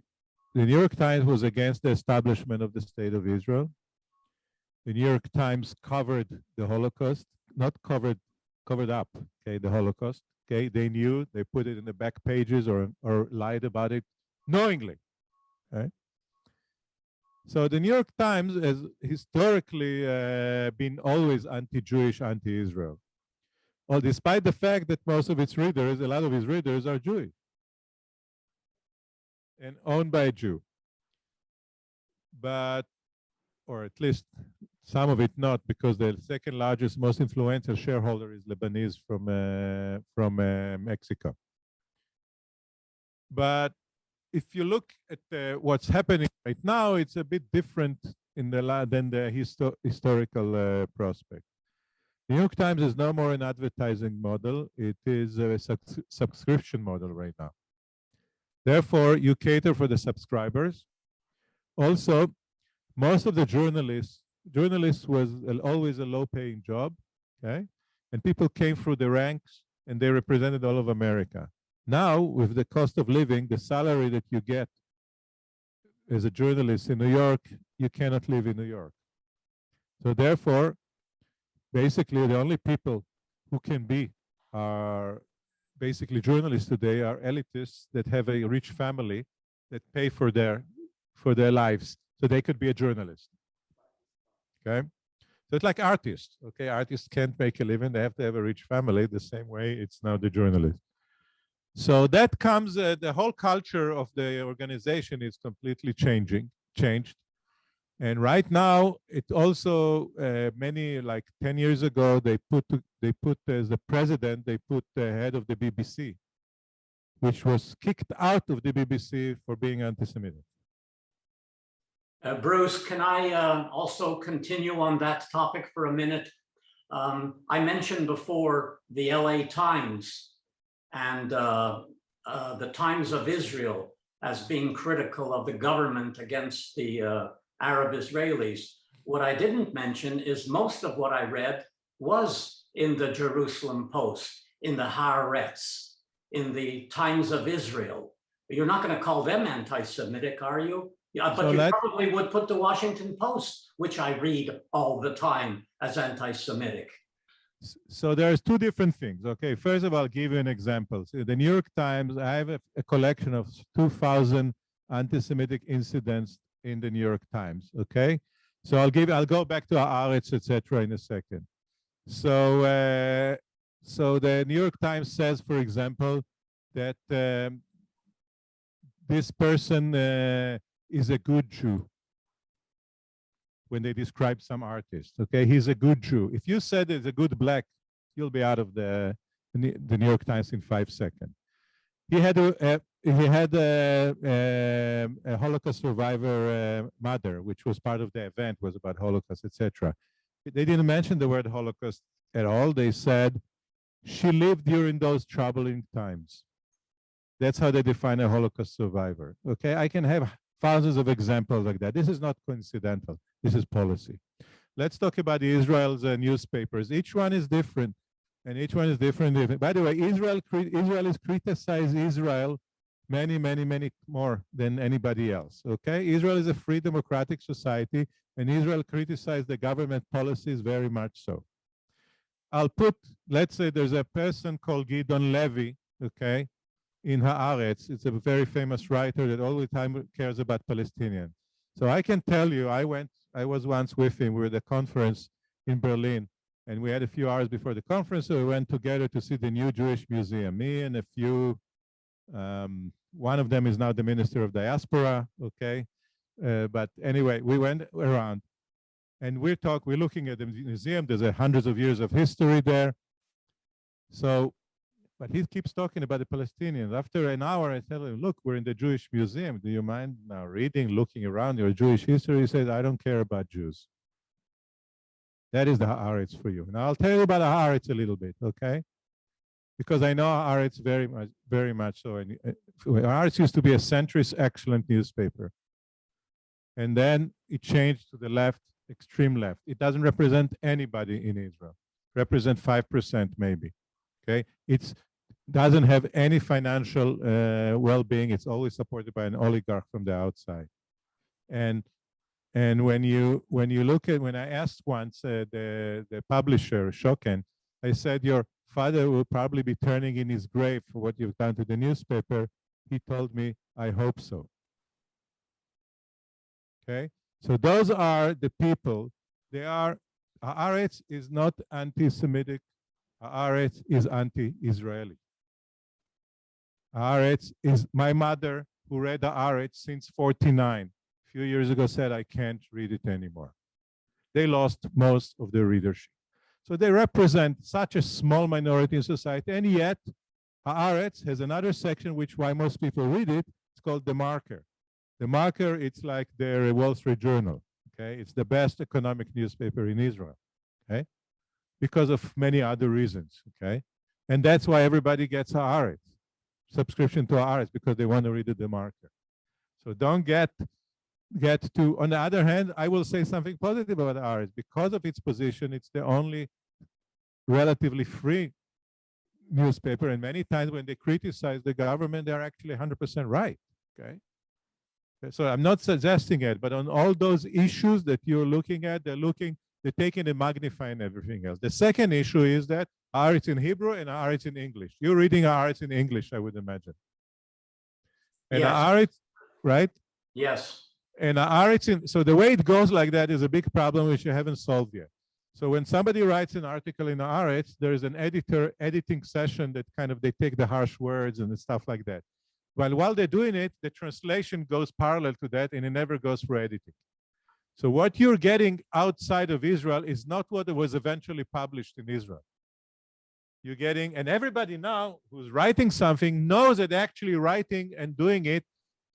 the New York Times was against the establishment of the State of Israel. The New York Times covered the Holocaust, not covered up, okay, the Holocaust, okay? They knew, they put it in the back pages or lied about it knowingly, okay? So the New York Times has historically been always anti-Jewish, anti-Israel. Well, despite the fact that most of its readers, a lot of its readers are Jewish and owned by a Jew. But, or at least some of it not, because the second largest, most influential shareholder is Lebanese from Mexico. But if you look at what's happening right now, it's a bit different than the historical prospect. The New York Times is no more an advertising model. It is a subscription model right now. Therefore, you cater for the subscribers. Also, most of the journalists was always a low-paying job, okay? And people came through the ranks and they represented all of America. Now, with the cost of living, the salary that you get as a journalist in New York, you cannot live in New York. So therefore, basically the only people who can be are basically journalists today are elitists that have a rich family that pay for their lives so they could be a journalist. Okay, so it's like artists. Okay, artists can't make a living; they have to have a rich family. The same way, it's now the journalist. So that comes. The whole culture of the organization is completely changed. And right now, it also many like 10 years ago they put as the president, they put the head of the BBC, which was kicked out of the BBC for being anti-Semitic. Bruce, can I also continue on that topic for a minute? I mentioned before the LA Times and the Times of Israel as being critical of the government against the Arab Israelis. What I didn't mention is most of what I read was in the Jerusalem Post, in the Haaretz, in the Times of Israel. You're not going to call them anti-Semitic, are you? Yeah, but you probably would put the Washington Post, which I read all the time, as anti-Semitic. So there's two different things. Okay, first of all, I'll give you an example. So the New York Times, I have a collection of 2,000 anti-Semitic incidents in the New York Times. Okay, so I'll go back to Haaretz, etc. in a second. So so the New York Times says, for example, that this person is a good Jew when they describe some artist. Okay, he's a good Jew. If you said it's a good black, you'll be out of the New York Times in 5 seconds. He had a Holocaust survivor mother, which was part of the event, was about Holocaust, etc. They didn't mention the word Holocaust at all. They said she lived during those troubling times. That's how they define a Holocaust survivor. Okay, I can have thousands of examples like that. This is not coincidental. This is policy. Let's talk about Israel's newspapers. Each one is different, and each one is different. By the way, Israelis criticize Israel many more than anybody else. Okay, Israel is a free democratic society, and Israel criticizes the government policies very much so. Let's say there's a person called Gideon Levy, okay, in Haaretz. It's a very famous writer that all the time cares about Palestinians. So I can tell you, I was once with him. We were at a conference in Berlin, and we had a few hours before the conference, so we went together to see the new Jewish museum. Me and a few, one of them is now the Minister of Diaspora, okay? But anyway, we went around, and we're looking at the museum. There's hundreds of years of history there. So, but he keeps talking about the Palestinians. After an hour, I tell him, look, we're in the Jewish museum. Do you mind now reading, looking around your Jewish history? He says, I don't care about Jews. That is the Haaretz for you. Now I'll tell you about the Haaretz a little bit, okay? Because I know Haaretz very much so. And Haaretz used to be a centrist, excellent newspaper. And then it changed to the left, extreme left. It doesn't represent anybody in Israel. Represent 5% maybe, okay? It doesn't have any financial well-being. It's always supported by an oligarch from the outside. And when I asked once the publisher, Shoken, I said, your father will probably be turning in his grave for what you've done to the newspaper. He told me, I hope so. Okay, so those are the people. Haaretz is not anti-Semitic. Haaretz is anti-Israeli. Haaretz is my mother, who read the Haaretz since '49. A few years ago said, I can't read it anymore. They lost most of their readership. So they represent such a small minority in society, and yet Haaretz has another section, which why most people read it. It's called The Marker. The Marker, it's like their Wall Street Journal, okay? It's the best economic newspaper in Israel, okay? because of many other reasons, okay? And that's why everybody gets a Haaretz, subscription to Haaretz, because they want to read the DeMarker. So don't get to, on the other hand, I will say something positive about Haaretz. Because of its position, it's the only relatively free newspaper, and many times when they criticize the government, they're actually 100% right, okay? So I'm not suggesting it, but on all those issues that you're looking at, they're taking and magnifying everything else. The second issue is that Haaretz in Hebrew and Haaretz in English. You're reading Haaretz in English, I would imagine. And Yes. Haaretz, right? Yes. And Haaretz, so the way it goes like that is a big problem which you haven't solved yet. So when somebody writes an article in Haaretz, there is an editing session that kind of, they take the harsh words and stuff like that. While they're doing it, the translation goes parallel to that and it never goes for editing. So what you're getting outside of Israel is not what was eventually published in Israel. You're getting, and everybody now who's writing something knows that actually writing and doing it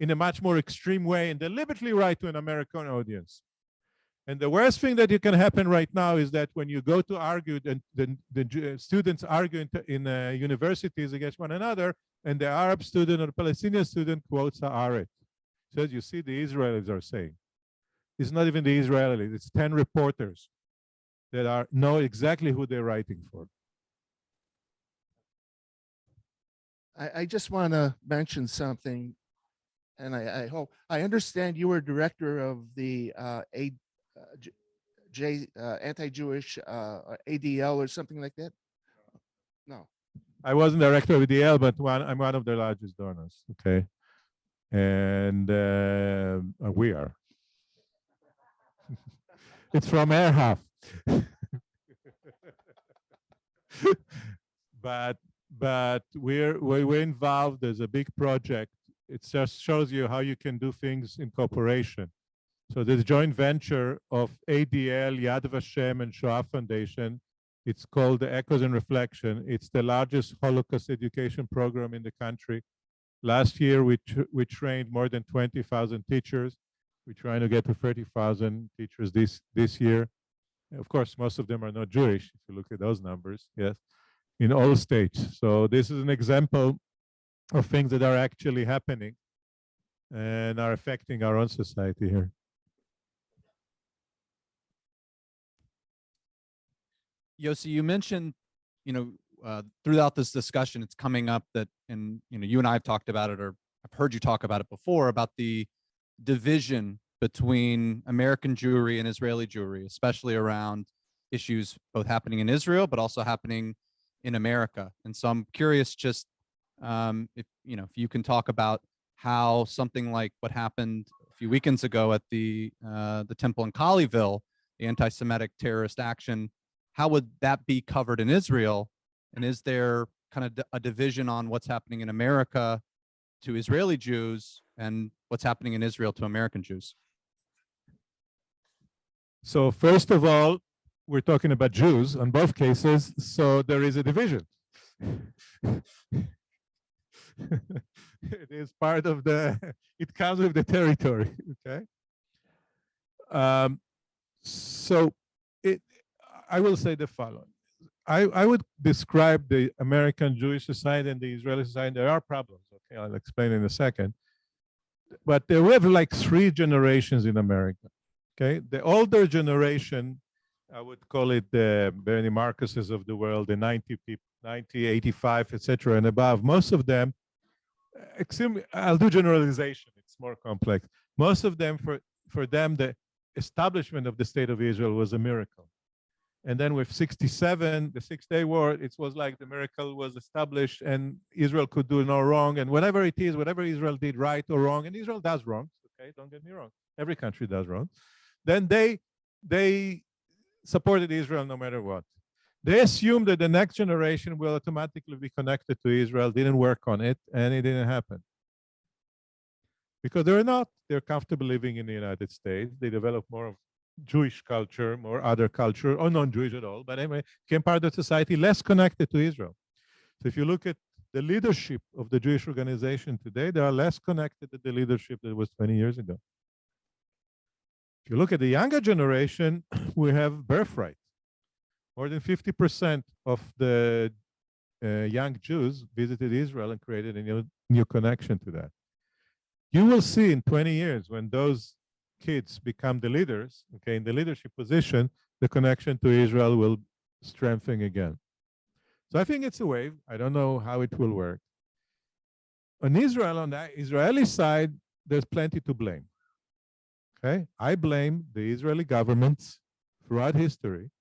in a much more extreme way and deliberately write to an American audience. And the worst thing that can happen right now is that when you go to argue, and the students argue in universities against one another, and the Arab student or the Palestinian student quotes Haaretz. Says, you see, the Israelis are saying. It's not even the Israelis, it's 10 reporters that know exactly who they're writing for. I just want to mention something, and I hope, I understand you were director of the anti-Jewish ADL or something like that? No. I wasn't director of ADL, but I'm one of the largest donors, okay? And we are. It's from Erhaf. But we're involved. There's a big project. It just shows you how you can do things in cooperation. So there's a joint venture of ADL, Yad Vashem, and Shoah Foundation. It's called the Echoes and Reflection. It's the largest Holocaust education program in the country. Last year, we trained more than 20,000 teachers. We're trying to get to 30,000 teachers this year. Of course, most of them are not Jewish, if you look at those numbers, yes, in all states. So this is an example of things that are actually happening and are affecting our own society here. Yossi, you mentioned, throughout this discussion, it's coming up that, and you and I have talked about it, or I've heard you talk about it before, about the division between American Jewry and Israeli Jewry, especially around issues both happening in Israel, but also happening in America. And so I'm curious, just if you can talk about how something like what happened a few weekends ago at the temple in Colleyville, the anti-Semitic terrorist action, how would that be covered in Israel? And is there kind of a division on what's happening in America to Israeli Jews and what's happening in Israel to American Jews? So first of all, we're talking about Jews on both cases, so there is a division. It is part of it comes with the territory, okay? I will say the following. I would describe the American Jewish society and the Israeli society. There are problems, okay? I'll explain in a second. But we have like 3 generations in America, okay? The older generation, I would call it the Bernie Marcuses of the world, the 90 people, 90, 85, etc. and above. Most of them, I'll do generalization, it's more complex. Most of them, for them, the establishment of the state of Israel was a miracle. And then with 67, the Six-Day War, it was like the miracle was established and Israel could do no wrong. And whatever it is, whatever Israel did right or wrong, and Israel does wrong, okay, don't get me wrong. Every country does wrong. Then they supported Israel no matter what. They assumed that the next generation will automatically be connected to Israel, didn't work on it, and it didn't happen. Because they're comfortable living in the United States. They develop more of Jewish culture, more other culture, or non-Jewish at all, but anyway, became part of society less connected to Israel. So if you look at the leadership of the Jewish organization today, they are less connected to the leadership that was 20 years ago. If you look at the younger generation, we have birthright. More than 50% of the young Jews visited Israel and created a new connection to that. You will see in 20 years when those kids become the leaders, okay, in the leadership position, the connection to Israel will strengthen again. So I think it's a wave. I don't know how it will work. On Israel, on the Israeli side, there's plenty to blame. Okay, I blame the Israeli government throughout history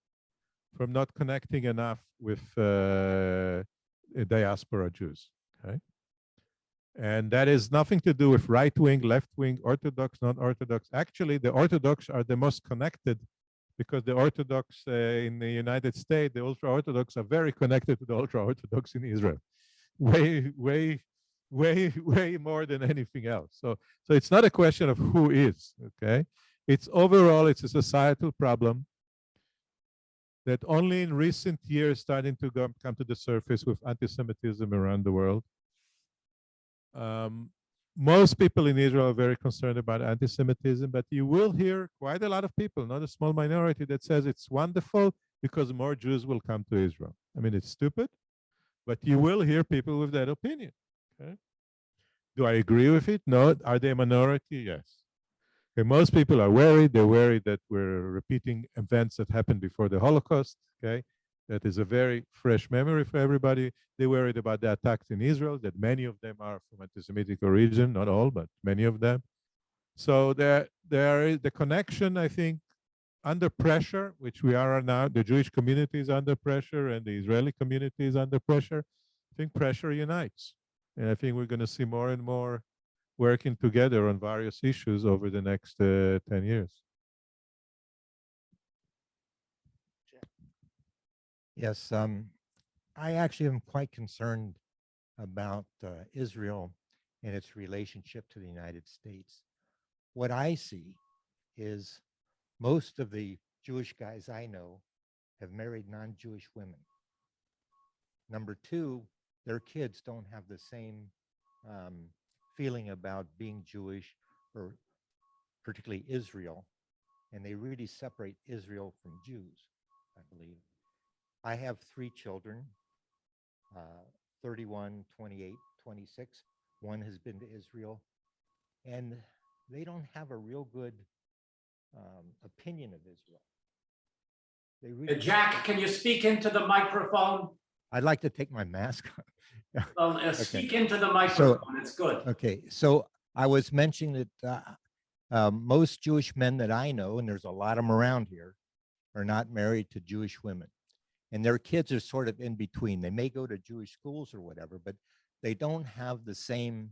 from not connecting enough with diaspora Jews. Okay, and that is nothing to do with right wing, left wing, Orthodox, non-Orthodox. Actually, the Orthodox are the most connected because the Orthodox in the United States, the ultra-Orthodox are very connected to the ultra-Orthodox in Israel. Way more than anything else. So it's not a question of who is, okay? It's overall, it's a societal problem that only in recent years starting to come to the surface with anti-Semitism around the world. Most people in Israel are very concerned about anti-Semitism, but you will hear quite a lot of people, not a small minority, that says it's wonderful because more Jews will come to Israel. I mean, it's stupid, but you will hear people with that opinion. Okay? Do I agree with it? No. Are they a minority? Yes. Okay, most people are worried. They're worried that we're repeating events that happened before the Holocaust. Okay, that is a very fresh memory for everybody. They're worried about the attacks in Israel, that many of them are from anti-Semitic origin, not all, but many of them. So there is the connection, I think, under pressure, which we are now. The Jewish community is under pressure and the Israeli community is under pressure. I think pressure unites. And I think we're going to see more and more working together on various issues over the next 10 years. Yes, I actually am quite concerned about Israel and its relationship to the United States. What I see is most of the Jewish guys I know have married non-Jewish women. Number two, their kids don't have the same feeling about being Jewish or particularly Israel, and they really separate Israel from Jews, I believe. I have 3 children, 31, 28, 26. One has been to Israel, and they don't have a real good opinion of Israel. They really Jack, can you speak into the microphone? I'd like to take my mask off. Well, speak into the microphone. It's good. Okay, so I was mentioning that most Jewish men that I know, and there's a lot of them around here, are not married to Jewish women. And their kids are sort of in between. They may go to Jewish schools or whatever, but they don't have the same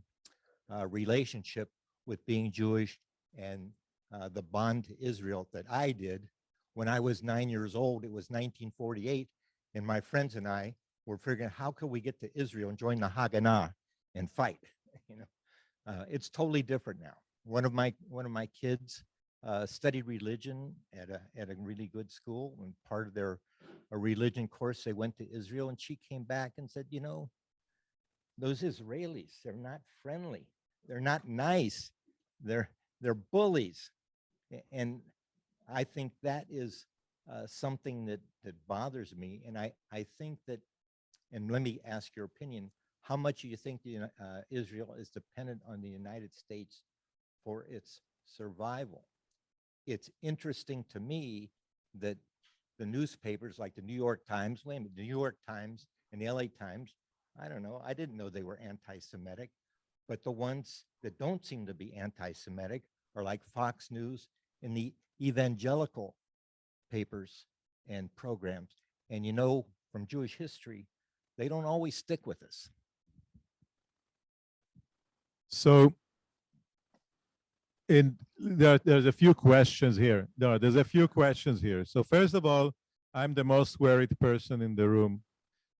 relationship with being Jewish and the bond to Israel that I did. When I was 9 years old, it was 1948, and my friends and I were figuring, how could we get to Israel and join the Haganah and fight? You know, it's totally different now. One of my kids studied religion at a really good school, and part of their religion course, they went to Israel, and she came back and said, you know, those Israelis, they're not friendly, they're not nice, they're bullies. And I think that is something that bothers me. And I think that, and let me ask your opinion, how much do you think Israel is dependent on the United States for its survival? It's interesting to me that the newspapers like the New York Times, the New York Times and the LA Times, I don't know, I didn't know they were anti-Semitic, but the ones that don't seem to be anti-Semitic are like Fox News and the evangelical papers and programs. And you know, from Jewish history, they don't always stick with us. So there's a few questions here. There's a few questions here. So first of all, I'm the most worried person in the room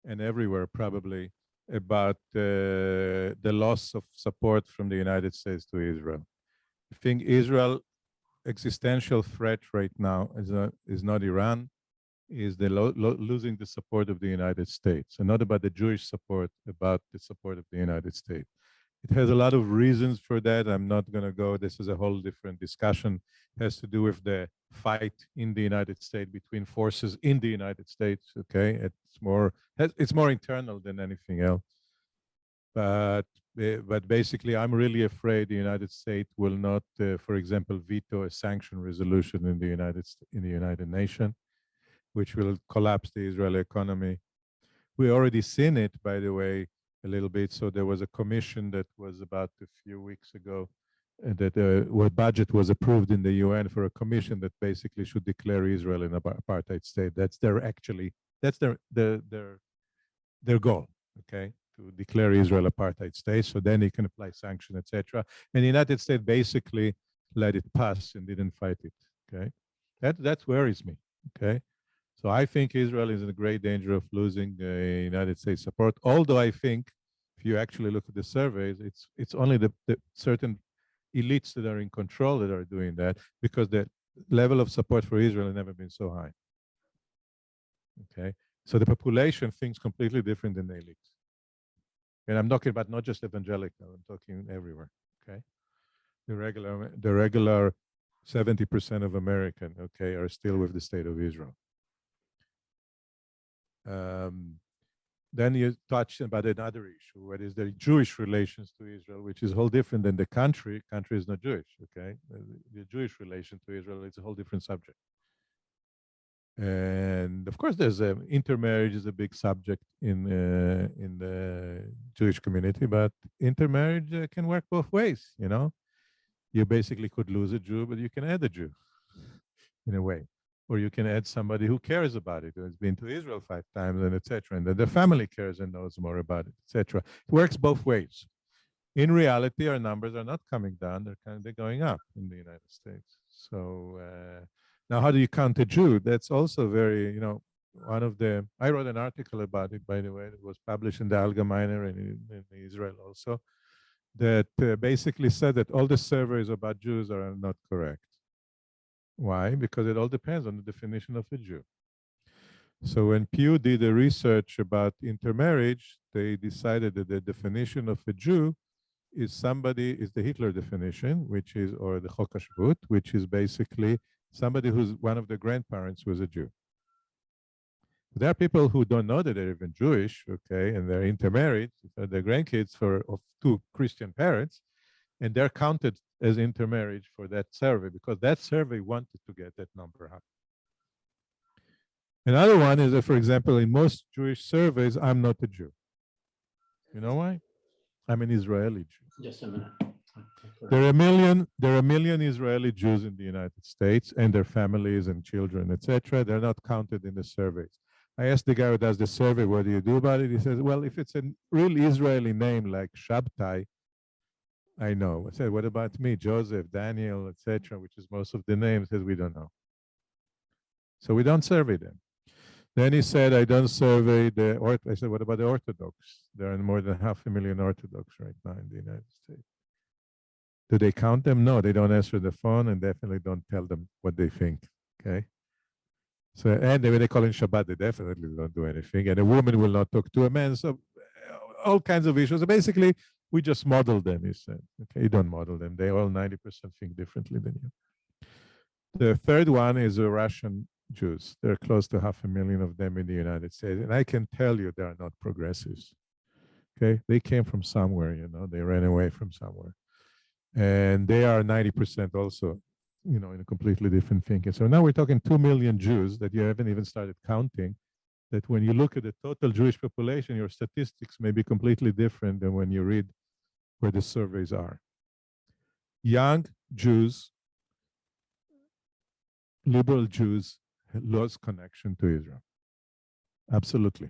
and everywhere probably about the loss of support from the United States to Israel. I think Israel existential threat right now is not Iran, is the losing the support of the United States, and not about the Jewish support, about the support of the United States. It has a lot of reasons for that. I'm not going to go. This is a whole different discussion. It has to do with the fight in the United States between forces in the United States. Okay, it's more internal than anything else. But basically, I'm really afraid the United States will not, for example, veto a sanction resolution in the United Nations, which will collapse the Israeli economy. We already seen it, by the way, a little bit. So there was a commission that was about a few weeks ago that where budget was approved in the UN for a commission that basically should declare Israel an apartheid state. That's their goal, okay, to declare Israel apartheid state. So then they can apply sanctions, etc. And the United States basically let it pass and didn't fight it. Okay, that worries me. Okay. So I think Israel is in a great danger of losing United States support. Although I think, if you actually look at the surveys, it's only the certain elites that are in control that are doing that, because the level of support for Israel has never been so high. Okay, so the population thinks completely different than the elites. And I'm talking about not just evangelical, I'm talking everywhere. Okay, the regular 70% of American, okay, are still with the state of Israel. Then you touched about another issue, what is the Jewish relations to Israel, which is whole different than the country. Country is not Jewish, okay? The Jewish relation to Israel is a whole different subject. And of course, there's intermarriage is a big subject in the Jewish community, but intermarriage can work both ways, you know? You basically could lose a Jew, but you can add a Jew in a way. Or you can add somebody who cares about it, who has been to Israel 5 times, and etc. And then the family cares and knows more about it, etc. It works both ways. In reality, our numbers are not coming down; they're going up in the United States. So now, how do you count a Jew? That's also very, you know, I wrote an article about it, by the way, that was published in the Allgemeiner and in Israel also, that basically said that all the surveys about Jews are not correct. Why? Because it all depends on the definition of a Jew. So when Pew did the research about intermarriage, they decided that the definition of a Jew is the Hitler definition, which is, or the Chok HaShvut, which is basically somebody who's one of the grandparents was a Jew. There are people who don't know that they're even Jewish, okay, and they're intermarried, their grandkids of 2 Christian parents, and they're counted as intermarriage for that survey, because that survey wanted to get that number up. Another one is that, for example, in most Jewish surveys, I'm not a Jew. You know why? I'm an Israeli Jew. Just a minute. There are a million Israeli Jews in the United States, and their families and children, etc. They're not counted in the surveys. I asked the guy who does the survey, what do you do about it? He says, well, if it's a real Israeli name like Shabtai, I know. I said, what about me, Joseph, Daniel, etc., which is most of the names? He says, we don't know. So we don't survey them. Then he said, I don't survey I said, what about the Orthodox? There are more than 500,000 Orthodox right now in the United States. Do they count them? No, they don't answer the phone and definitely don't tell them what they think, okay? So, and when they call in Shabbat, they definitely don't do anything. And a woman will not talk to a man. So all kinds of issues. So basically, we just model them, he said. Okay, you don't model them. They all 90% think differently than you. The third one is the Russian Jews. There are close to 500,000 of them in the United States. And I can tell you they are not progressives. Okay, they came from somewhere, you know, they ran away from somewhere. And they are 90% also, you know, in a completely different thinking. So now we're talking 2 million Jews that you haven't even started counting, that when you look at the total Jewish population, your statistics may be completely different than when you read where the surveys are. Young Jews, liberal Jews, lost connection to Israel. Absolutely.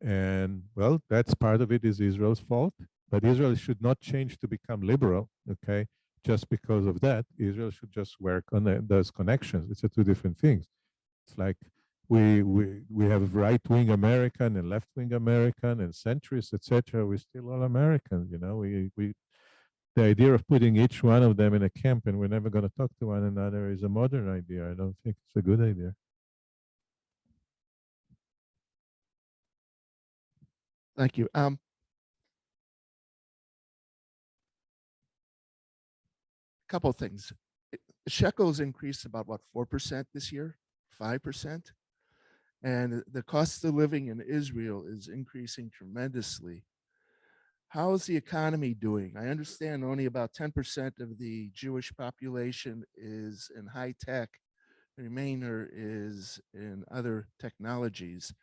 And well, that's part of it is Israel's fault, but Israel should not change to become liberal, okay? Just because of that, Israel should just work on those connections. It's 2 different things. It's like we have right-wing American and left-wing American and centrists, etc. We're still all Americans, you know. The idea of putting each one of them in a camp and we're never going to talk to one another is a modern idea. I don't think it's a good idea. Thank you. couple things. Shekels increased about what, 4% this year, 5%? And the cost of living in Israel is increasing tremendously. How is the economy doing? I understand only about 10% of the Jewish population is in high tech. The remainder is in other technologies.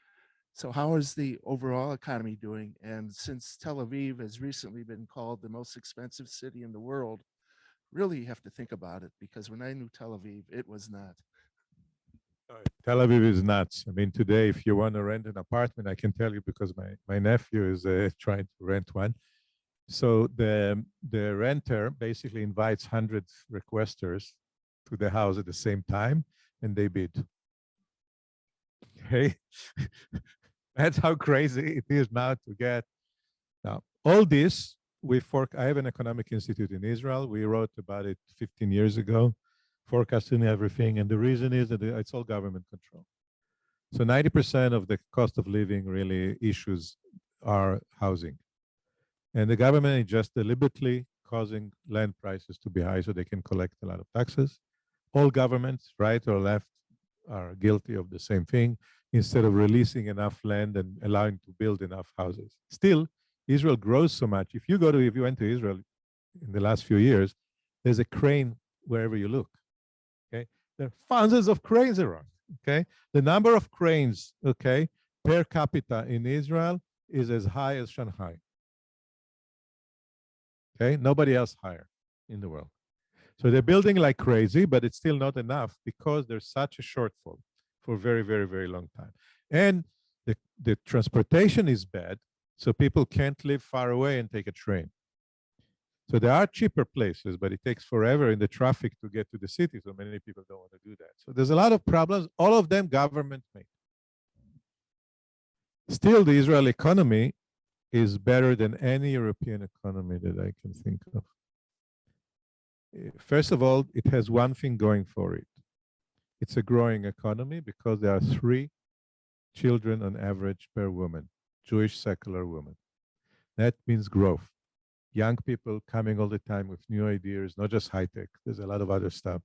So how is the overall economy doing? And since Tel Aviv has recently been called the most expensive city in the world, really you have to think about it, because when I knew Tel Aviv, it was not. Tel Aviv is nuts. I mean, today, if you want to rent an apartment, I can tell you because my nephew is trying to rent one. So the renter basically invites 100 requesters to the house at the same time, and they bid. Okay, that's how crazy it is now to get. Now, all this I have an economic institute in Israel. We wrote about it 15 years ago, forecasting everything, and the reason is that it's all government control. So 90% of the cost of living really issues are housing. And the government is just deliberately causing land prices to be high so they can collect a lot of taxes. All governments, right or left, are guilty of the same thing instead of releasing enough land and allowing to build enough houses. Still, Israel grows so much. If you went to Israel in the last few years, there's a crane wherever you look. Okay, there are thousands of cranes around. Okay, the number of cranes, okay, per capita in Israel is as high as Shanghai. Okay, nobody else higher in the world. So they're building like crazy, but it's still not enough because there's such a shortfall for a very, very, very long time. And the transportation is bad, so people can't live far away and take a train. So there are cheaper places, but it takes forever in the traffic to get to the city, so many people don't want to do that. So there's a lot of problems, all of them government made. Still, the Israeli economy is better than any European economy that I can think of. First of all, it has one thing going for it. It's a growing economy because there are 3 children on average per woman, Jewish secular woman. That means growth. Young people coming all the time with new ideas, not just high tech. There's a lot of other stuff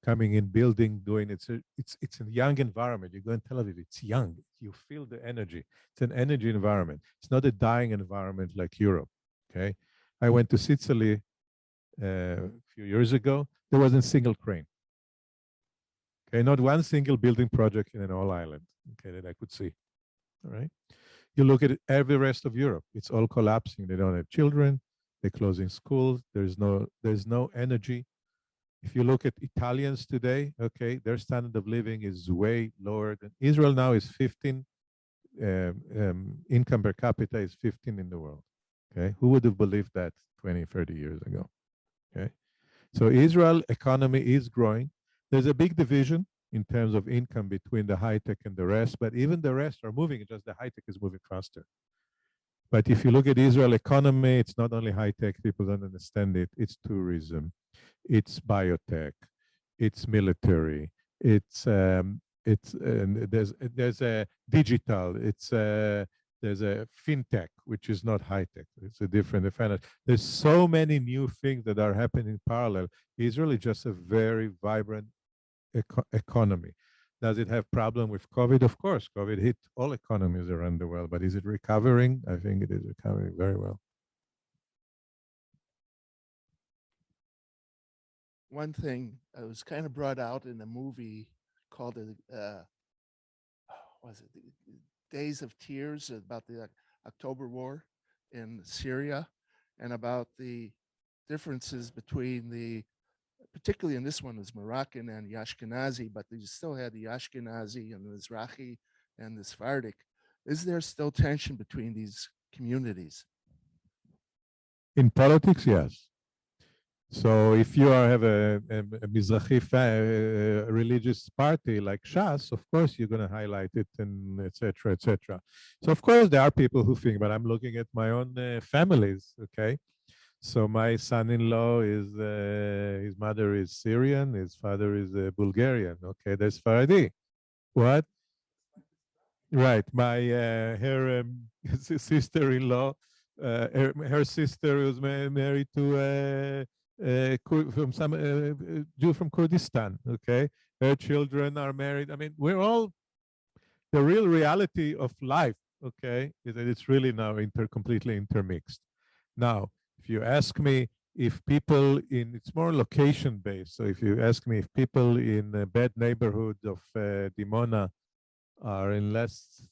coming in, building, doing it. It's a young environment. You go in Tel Aviv, it's young. You feel the energy. It's an energy environment. It's not a dying environment like Europe. Okay, I went to Sicily a few years ago. There wasn't a single crane. Okay, not one single building project in an whole island. Okay, that I could see. All right. You look at every rest of Europe, it's all collapsing. They don't have children. They're closing schools. There's no energy. If you look at Italians today, okay, their standard of living is way lower than Israel now is 15. Income per capita is 15 in the world. Okay, who would have believed that 20, 30 years ago? Okay, so Israel economy is growing. There's a big division in terms of income between the high tech and the rest, but even the rest are moving. Just the high tech is moving faster. But if you look at Israel economy, it's not only high tech. People don't understand it. It's tourism, it's biotech, it's military, it's there's a digital, there's a fintech, which is not high tech. It's a different finance. There's so many new things that are happening in parallel. Israel is just a very vibrant economy. Does it have problem with COVID? Of course, COVID hit all economies around the world, but is it recovering? I think it is recovering very well. One thing was kind of brought out in a movie called was it Days of Tears, about the October War in Syria, and about the differences between particularly in this one was Moroccan and the Ashkenazi, but you still had the Ashkenazi and the Mizrahi and the Sephardic. Is there still tension between these communities? In politics, yes. So if you have a Mizrahi religious party like Shas, of course you're going to highlight it and et cetera, et cetera. So of course there are people who think, but I'm looking at my own families, okay? So my son-in-law is, his mother is Syrian, his father is Bulgarian. Okay, that's Faradi. What? Right, her sister-in-law, her sister was married to from some Jew from Kurdistan. Okay, her children are married. I mean, we're all the real reality of life. Okay, is that it's really now completely intermixed. Now, if you ask me if people in, it's more location based. So if you ask me if people in a bad neighborhood of Dimona are in less,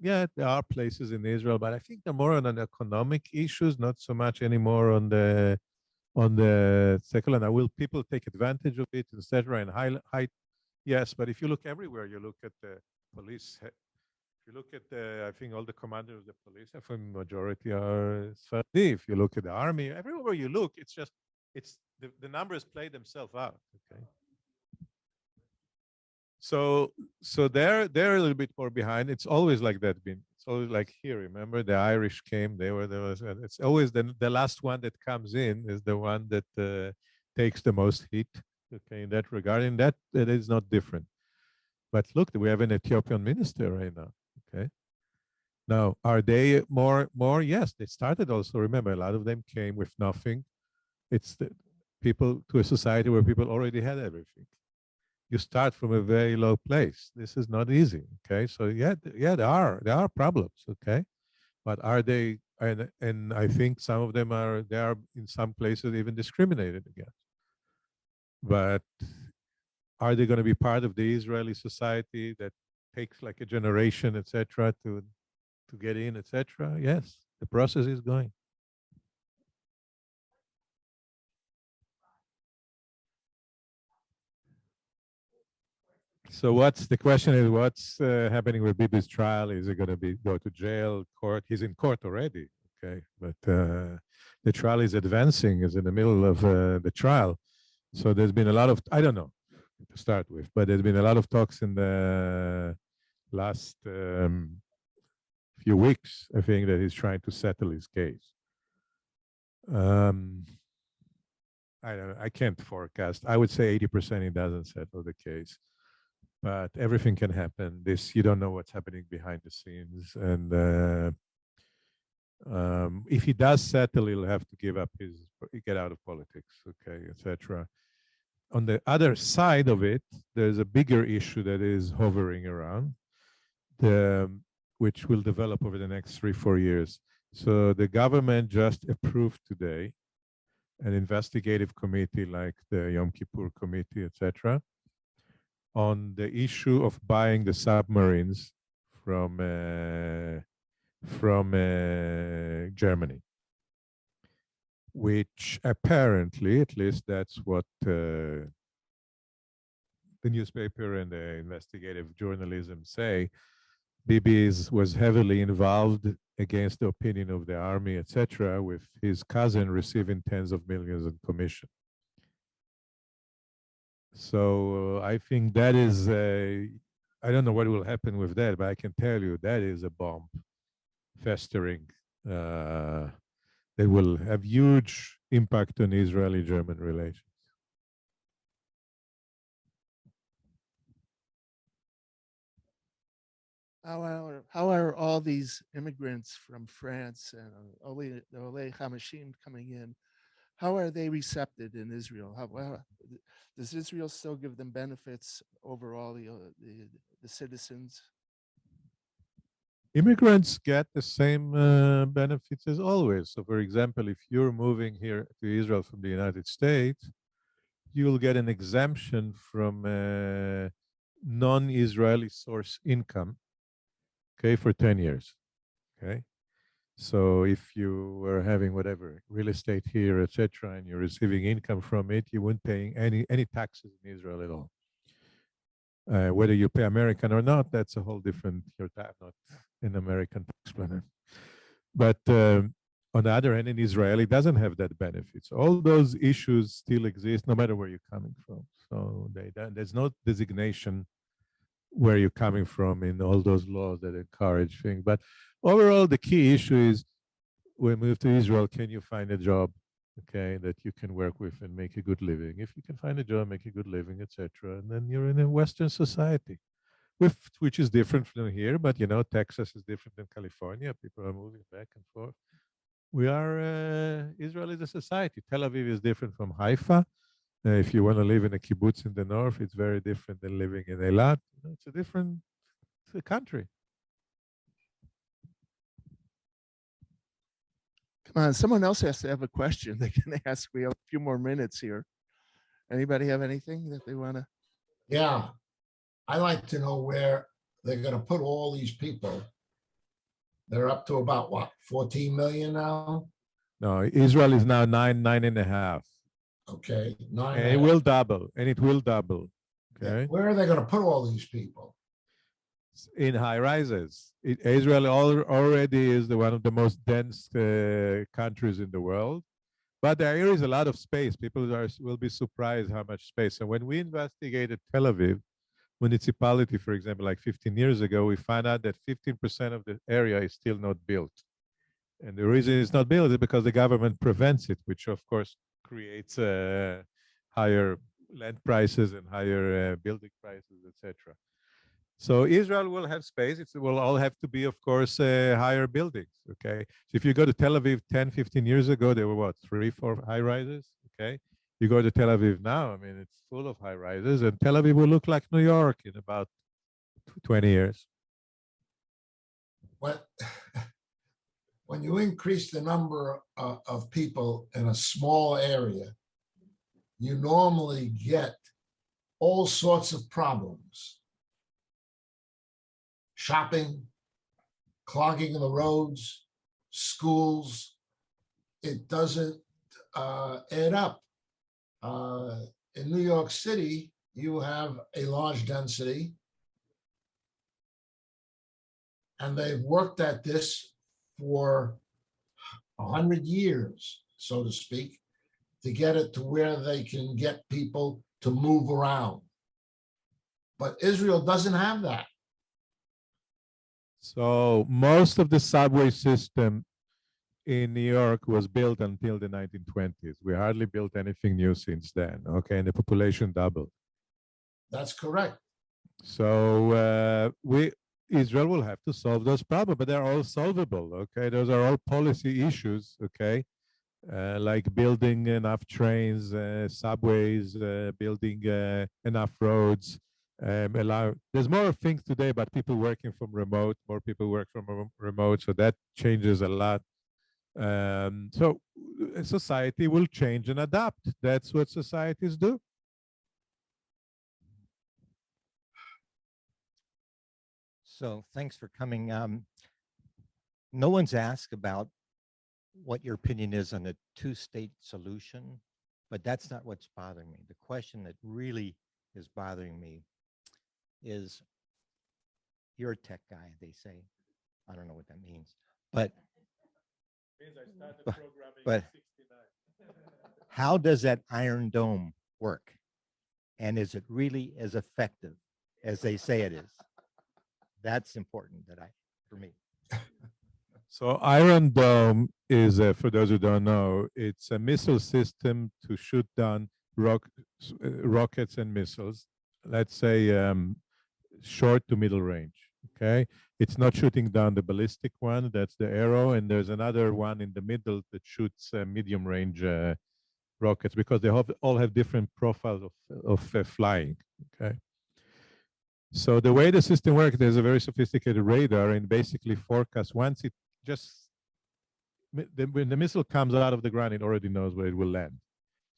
yeah, there are places in Israel, but I think they're more on an economic issues, not so much anymore on the secular. Now, will people take advantage of it, etc., and high? Yes, but if you look everywhere, you look at the police. If you look at I think all the commanders of the police, I think majority are Sfardi. If you look at the army, everywhere you look, it's just the numbers play themselves out. Okay. So they're a little bit more behind. It's always like that. It's always like here. Remember, the Irish came. There was. It's always the last one that comes in is the one that takes the most heat. Okay, in that regard, and that is not different. But look, we have an Ethiopian minister right now. Okay. Now, are they more? Yes, they started also. Remember, a lot of them came with nothing. It's the people to a society where people already had everything. You start from a very low place. This is not easy. Okay, so yeah, there are problems. Okay, but are they? And I think some of them are. They are in some places even discriminated against. But are they going to be part of the Israeli society that takes like a generation, etc., to get in, etc.? Yes, the process is going. So what's the question is what's happening with Bibi's trial? Is it going to go to jail, court? He's in court already, okay, but the trial is advancing, is in the middle of the trial. So there's been a lot of, I don't know to start with, but there's been a lot of talks in the last few weeks, I think, that he's trying to settle his case. I can't forecast. I would say 80% he doesn't settle the case, but everything can happen. You don't know what's happening behind the scenes, and if he does settle, he'll have to get out of politics, okay, etc. On the other side of it, there's a bigger issue that is hovering around, which will develop over the next 3-4 years. So the government just approved today an investigative committee like the Yom Kippur Committee, etc., on the issue of buying the submarines from Germany, which apparently, at least that's what the newspaper and the investigative journalism say, Bibi was heavily involved against the opinion of the army, etc., with his cousin receiving tens of millions in commission. So I think that is, I don't know what will happen with that, but I can tell you that is a bomb festering that will have huge impact on Israeli-German relations. How are all these immigrants from France and the Olei Hamashim coming in? How are they recepted in Israel? Does Israel still give them benefits over all the citizens? Immigrants get the same benefits as always. So, for example, if you're moving here to Israel from the United States, you will get an exemption from non-Israeli source income, okay, for 10 years, okay? So if you were having whatever, real estate here, etc., and you're receiving income from it, you wouldn't pay any taxes in Israel at all. Whether you pay American or not, that's a whole different, you're not an American tax planner. But on the other hand, in Israel, it doesn't have that benefit. So all those issues still exist no matter where you're coming from. So there's no designation where you're coming from in all those laws that encourage things. But overall, the key issue is when you move to Israel, can you find a job, okay, that you can work with and make a good living? If you can find a job, make a good living, etc., and then you're in a Western society, which is different from here. But you know, Texas is different than California. People are moving back and forth. Israel is a society. Tel Aviv is different from Haifa. If you want to live in a kibbutz in the north, it's very different than living in Eilat. It's a different country. Come on, someone else has to have a question. They can ask. We have a few more minutes here. Anybody have anything that they want to? Yeah, I like to know where they're gonna put all these people. They're up to about what, 14 million now? No, Israel is now 9.5. Okay, nine. And it will double, and it will double. Okay. Where are they gonna put all these people? In high rises. Israel already is one of the most dense countries in the world, but there is a lot of space. People will be surprised how much space. And when we investigated Tel Aviv municipality, for example, like 15 years ago, we found out that 15% of the area is still not built. And the reason it's not built is because the government prevents it, which of course creates higher land prices and higher building prices, etc. So Israel will have space. It will all have to be, of course, higher buildings, okay? So if you go to Tel Aviv 10, 15 years ago, there were what, 3, 4 high rises, okay? You go to Tel Aviv now, I mean, it's full of high rises, and Tel Aviv will look like New York in about 20 years. When you increase the number of people in a small area, you normally get all sorts of problems. Shopping, clogging the roads, schools. It doesn't add up. In New York City, you have a large density, and they've worked at this for 100 years, so to speak, to get it to where they can get people to move around. But Israel doesn't have that. So most of the subway system in New York was built until the 1920s. We hardly built anything new since then, okay? And the population doubled. That's correct. So Israel will have to solve those problems, but they're all solvable, okay? Those are all policy issues, okay? Like building enough trains, subways, building enough roads. There's more things today about people working from remote, more people work from remote, so that changes a lot. So society will change and adapt. That's what societies do. So thanks for coming. No one's asked about what your opinion is on a two-state solution, but that's not what's bothering me. The question that really is bothering me is, you're a tech guy, they say. I don't know what that means, but how does that Iron Dome work? And is it really as effective as they say it is? That's important for me. So Iron Dome is, for those who don't know, it's a missile system to shoot down rockets and missiles, let's say short to middle range, okay? It's not shooting down the ballistic one, that's the arrow, and there's another one in the middle that shoots medium range rockets, because they all have different profiles of flying, okay? So the way the system works, there's a very sophisticated radar and basically forecasts once it when the missile comes out of the ground, it already knows where it will land.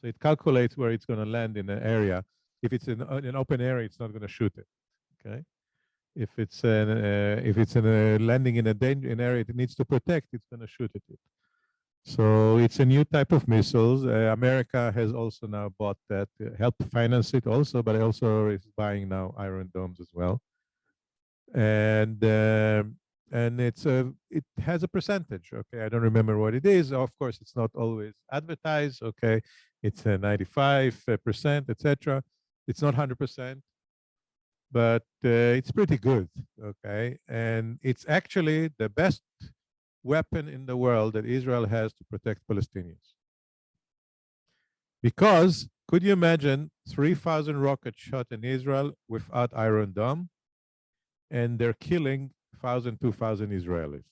So it calculates where it's going to land in an area. If it's in an open area, it's not going to shoot it. Okay. If it's landing in an area it needs to protect, it's going to shoot at it. So it's a new type of missiles. America has also now bought that, helped finance it also, but also is buying now Iron Domes as well. And it has a percentage. Okay, I don't remember what it is. Of course, it's not always advertised. Okay, it's 95%, etc. It's not 100%, but it's pretty good. Okay, and it's actually the best weapon in the world that Israel has to protect Palestinians. Because could you imagine 3,000 rockets shot in Israel without Iron Dome, and they're killing 1,000, 2,000 Israelis.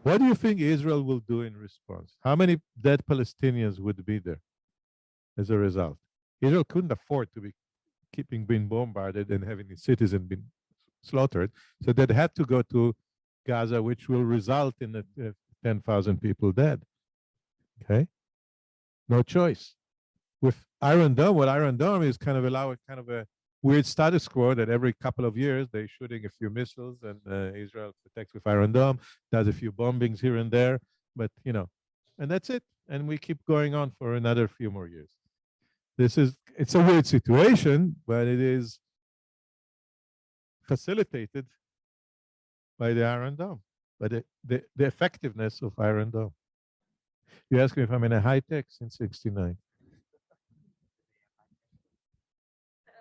What do you think Israel will do in response? How many dead Palestinians would be there as a result? Israel couldn't afford to be being bombarded and having its citizens being slaughtered, so they had to go to Gaza, which will result in 10,000 people dead. Okay, no choice. With Iron Dome, what Iron Dome is kind of allow kind of a weird status quo that every couple of years they're shooting a few missiles and Israel protects with Iron Dome, does a few bombings here and there, but you know, and that's it. And we keep going on for another few more years. It's a weird situation, but it is facilitated by the Iron Dome, by the effectiveness of Iron Dome. You ask me if I'm in a high tech since '69.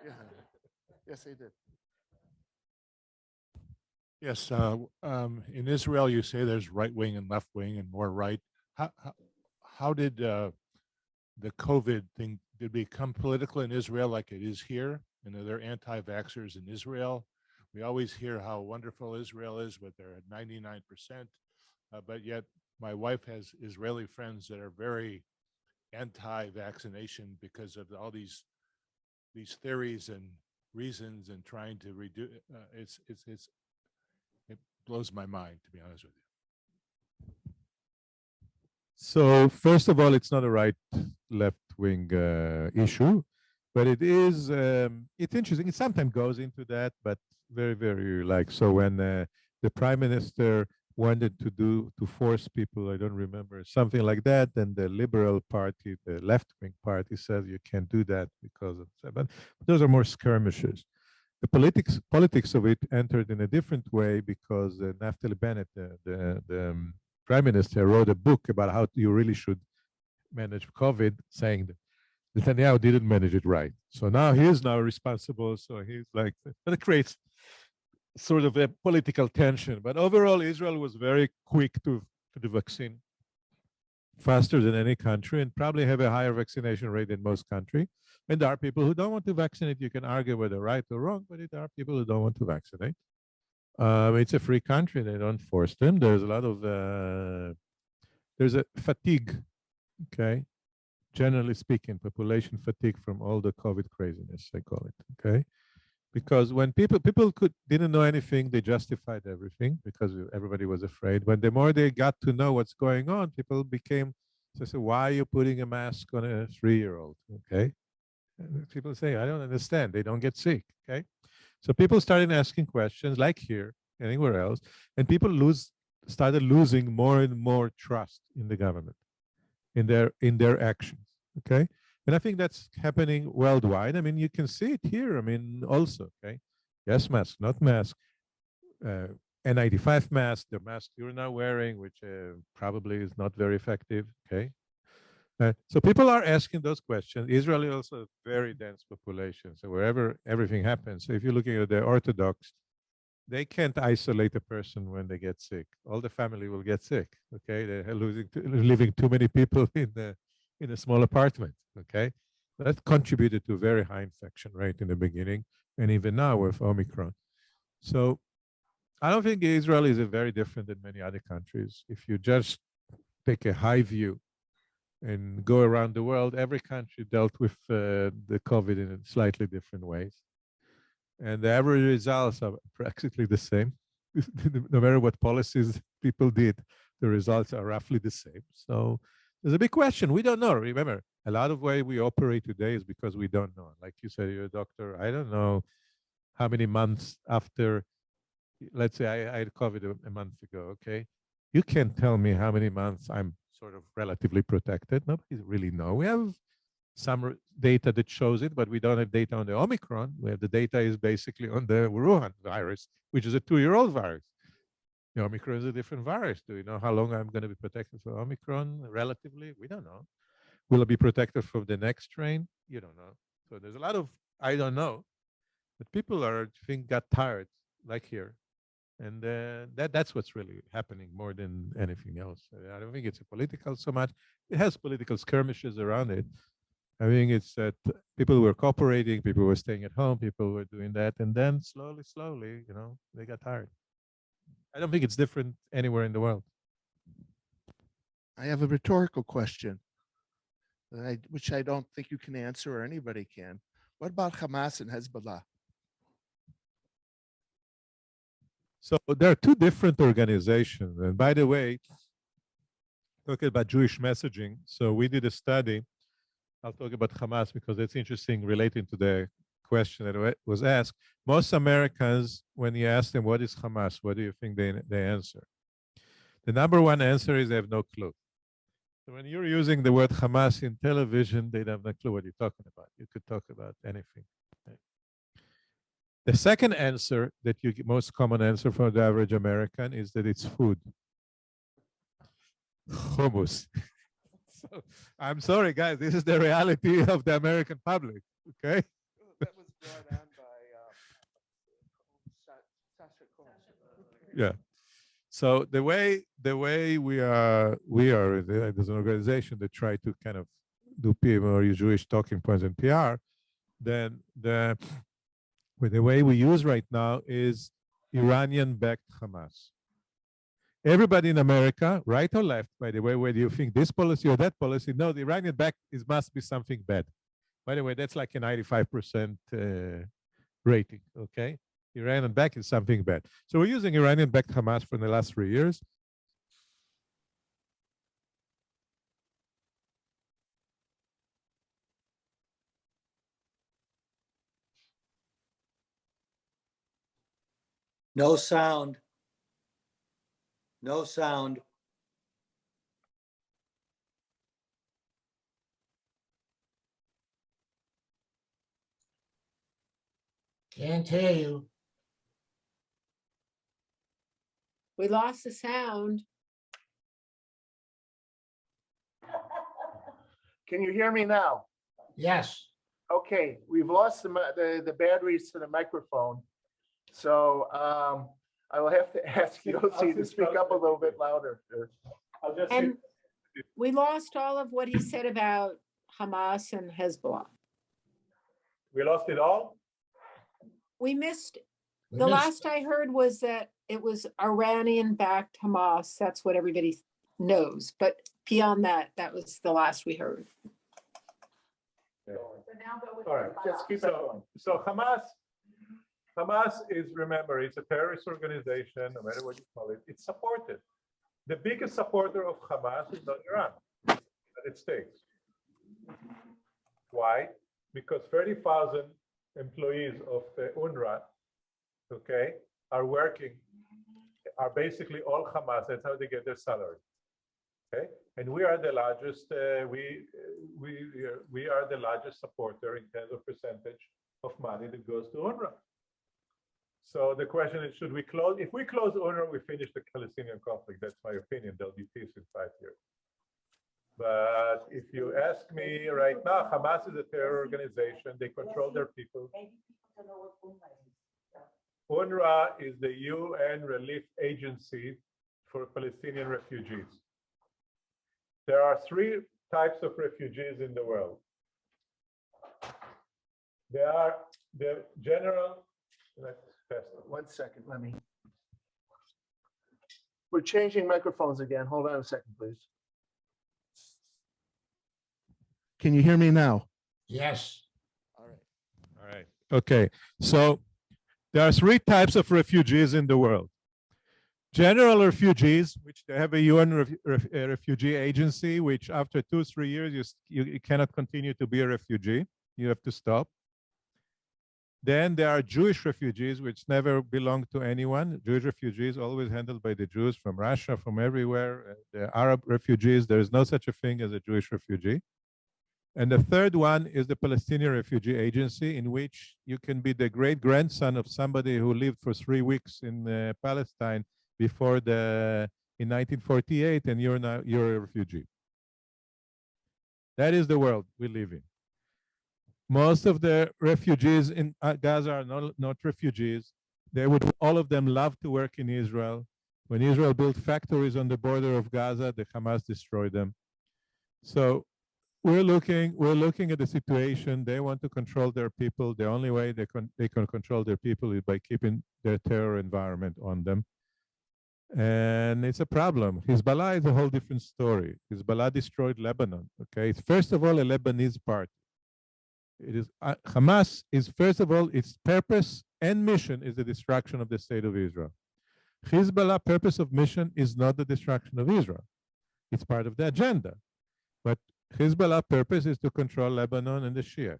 Yeah. Yes, they did. Yes, in Israel, you say there's right wing and left wing and more right. How did the COVID thing did it become political in Israel like it is here? And are there anti-vaxxers in Israel? We always hear how wonderful Israel is, but they're at 99%. But yet, my wife has Israeli friends that are very anti-vaccination because of all these theories and reasons and trying to reduce. It blows my mind, to be honest with you. So first of all, it's not a right-left-wing issue, but it is. It's interesting. It sometimes goes into that, but very, very like so. When the prime minister wanted to force people, I don't remember something like that, then the Liberal Party, the left-wing party, says you can't do that because of that. But those are more skirmishes. The politics of it entered in a different way because Naftali Bennett, the prime minister, wrote a book about how you really should manage COVID, saying that Netanyahu didn't manage it right. So now he is now responsible. So he's like, but it creates sort of a political tension. But overall, Israel was very quick to the vaccine, faster than any country, and probably have a higher vaccination rate than most countries. And there are people who don't want to vaccinate. You can argue whether right or wrong, but there are people who don't want to vaccinate. It's a free country. They don't force them. There's a lot of there's a fatigue, okay? Generally speaking, population fatigue from all the COVID craziness, I call it, okay? Because when people didn't know anything, they justified everything because everybody was afraid. When the more they got to know what's going on, people became, so say, why are you putting a mask on a 3-year-old, okay? And people say, I don't understand. They don't get sick, okay? So people started asking questions like here, anywhere else, and people started losing more and more trust in the government, in their actions, okay? And I think that's happening worldwide. I mean, you can see it here. I mean, also, okay? Yes, mask, not mask. N95 mask, the mask you're now wearing, which probably is not very effective, okay? So people are asking those questions. Israel is also a very dense population. So wherever everything happens, so if you're looking at the Orthodox, they can't isolate a person when they get sick. All the family will get sick, okay? They're leaving too many people in a small apartment, okay? That contributed to a very high infection rate in the beginning, and even now with Omicron. So I don't think Israel is very different than many other countries. If you just take a high view and go around the world, every country dealt with the COVID in slightly different ways. And the average results are practically the same. No matter what policies people did, the results are roughly the same. So there's a big question. We don't know. Remember, a lot of way we operate today is because we don't know. Like you said, you're a doctor. I don't know how many months after, let's say I had COVID a month ago, okay? You can't tell me how many months I'm sort of relatively protected. Nobody really know. We have some data that shows it, but we don't have data on the Omicron. We have the data is basically on the Wuhan virus, which is a 2-year-old virus. The Omicron is a different virus. Do we know how long I'm going to be protected from Omicron relatively? We don't know. Will I be protected from the next strain? You don't know. So there's a lot of I don't know. But people are, I think, got tired, like here. And that's what's really happening more than anything else. I don't think it's a political so much. It has political skirmishes around it. I think it's that people were cooperating, people were staying at home, people were doing that. And then slowly, you know, they got tired. I don't think it's different anywhere in the world. I have a rhetorical question, which I don't think you can answer or anybody can. What about Hamas and Hezbollah? So there are two different organizations. And by the way, talking about Jewish messaging, so we did a study. I'll talk about Hamas because it's interesting relating to the question that was asked. Most Americans, when you ask them, what is Hamas? What do you think they answer? The number one answer is they have no clue. So when you're using the word Hamas in television, they have no clue what you're talking about. You could talk about anything. Right? The second answer that you get, most common answer for the average American, is that it's food. Hummus. So, I'm sorry, guys. This is the reality of the American public. Okay. That was brought on by Sasha Cohen. Yeah. So the way we are there's an organization that try to kind of do PR or use Jewish talking points in PR. Then the way we use right now is Iranian-backed Hamas. Everybody in America, right or left, by the way, whether you think this policy or that policy, no, the Iranian-backed must be something bad. By the way, that's like a 95% rating, okay? Iranian-backed is something bad. So we're using Iranian-backed Hamas for the last 3 years. No sound. No sound. Can't hear you. We lost the sound. Can you hear me now? Yes. Okay, we've lost the batteries to the microphone. So I will have to ask Yossi to speak up a little bit louder. I'll just And we lost all of what he said about Hamas and Hezbollah. we lost it all. We missed, We the missed last I heard was that it was Iranian-backed Hamas. That's what everybody knows. But beyond that, that was the last we heard. All right, just keep going. So Hamas is, remember, it's a terrorist organization, no matter what you call it. It's supported. The biggest supporter of Hamas is not Iran, the United States. Why? Because 30,000 employees of UNRWA, okay, are basically all Hamas. That's how they get their salary. Okay, and we are the largest. We are the largest supporter in terms of percentage of money that goes to UNRWA. So the question is, should we close? If we close UNRWA, we finish the Palestinian conflict. That's my opinion. There'll be peace in 5 years. But if you ask me right now, Hamas is a terror organization. They control their people. UNRWA is the UN relief agency for Palestinian refugees. There are 3 types of refugees in the world. There are the general. One second, let me. We're changing microphones again. Hold on a second, please. Can you hear me now? Yes. All right. All right. Okay. So there are 3 types of refugees in the world. General refugees, which they have a UN refugee agency, which after 2-3 years, you cannot continue to be a refugee. You have to stop. Then there are Jewish refugees, which never belong to anyone. Jewish refugees always handled by the Jews from Russia, from everywhere. The Arab refugees, there is no such a thing as a Jewish refugee. And the third one is the Palestinian Refugee Agency, in which you can be the great-grandson of somebody who lived for 3 weeks in Palestine before in 1948, and you're a refugee. That is the world we live in. Most of the refugees in Gaza are not refugees. They would all of them love to work in Israel. When Israel built factories on the border of Gaza, the Hamas destroyed them. So we're looking at the situation. They want to control their people. The only way they can control their people is by keeping their terror environment on them. And it's a problem. Hezbollah is a whole different story. Hezbollah destroyed Lebanon. Okay, it's first of all a Lebanese party. It is Hamas is first of all its purpose and mission is the destruction of the state of Israel. Hezbollah purpose of mission is not the destruction of Israel. It's part of the agenda, but Hezbollah purpose is to control Lebanon and the Shia.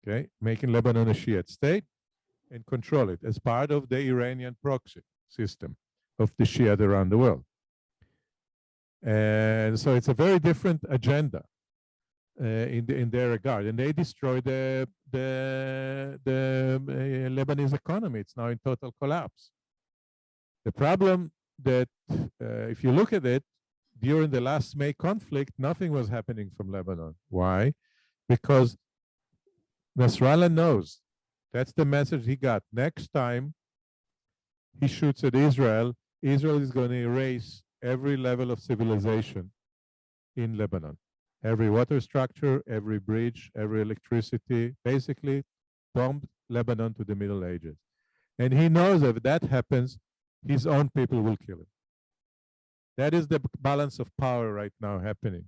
Okay, making Lebanon a Shiite state and control it as part of the Iranian proxy system of the Shia around the world. And so it's a very different agenda in their regard. And they destroyed the Lebanese economy. It's now in total collapse. The problem that if you look at it, during the last May conflict, nothing was happening from Lebanon. Why? Because Nasrallah knows. That's the message he got. Next time he shoots at Israel, Israel is going to erase every level of civilization in Lebanon. Every water structure, every bridge, every electricity, basically bombed Lebanon to the Middle Ages. And he knows that if that happens, his own people will kill him. That is the balance of power right now happening,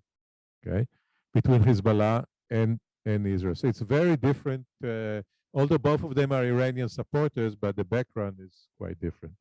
okay, between Hezbollah and Israel. So it's very different, although both of them are Iranian supporters, but the background is quite different.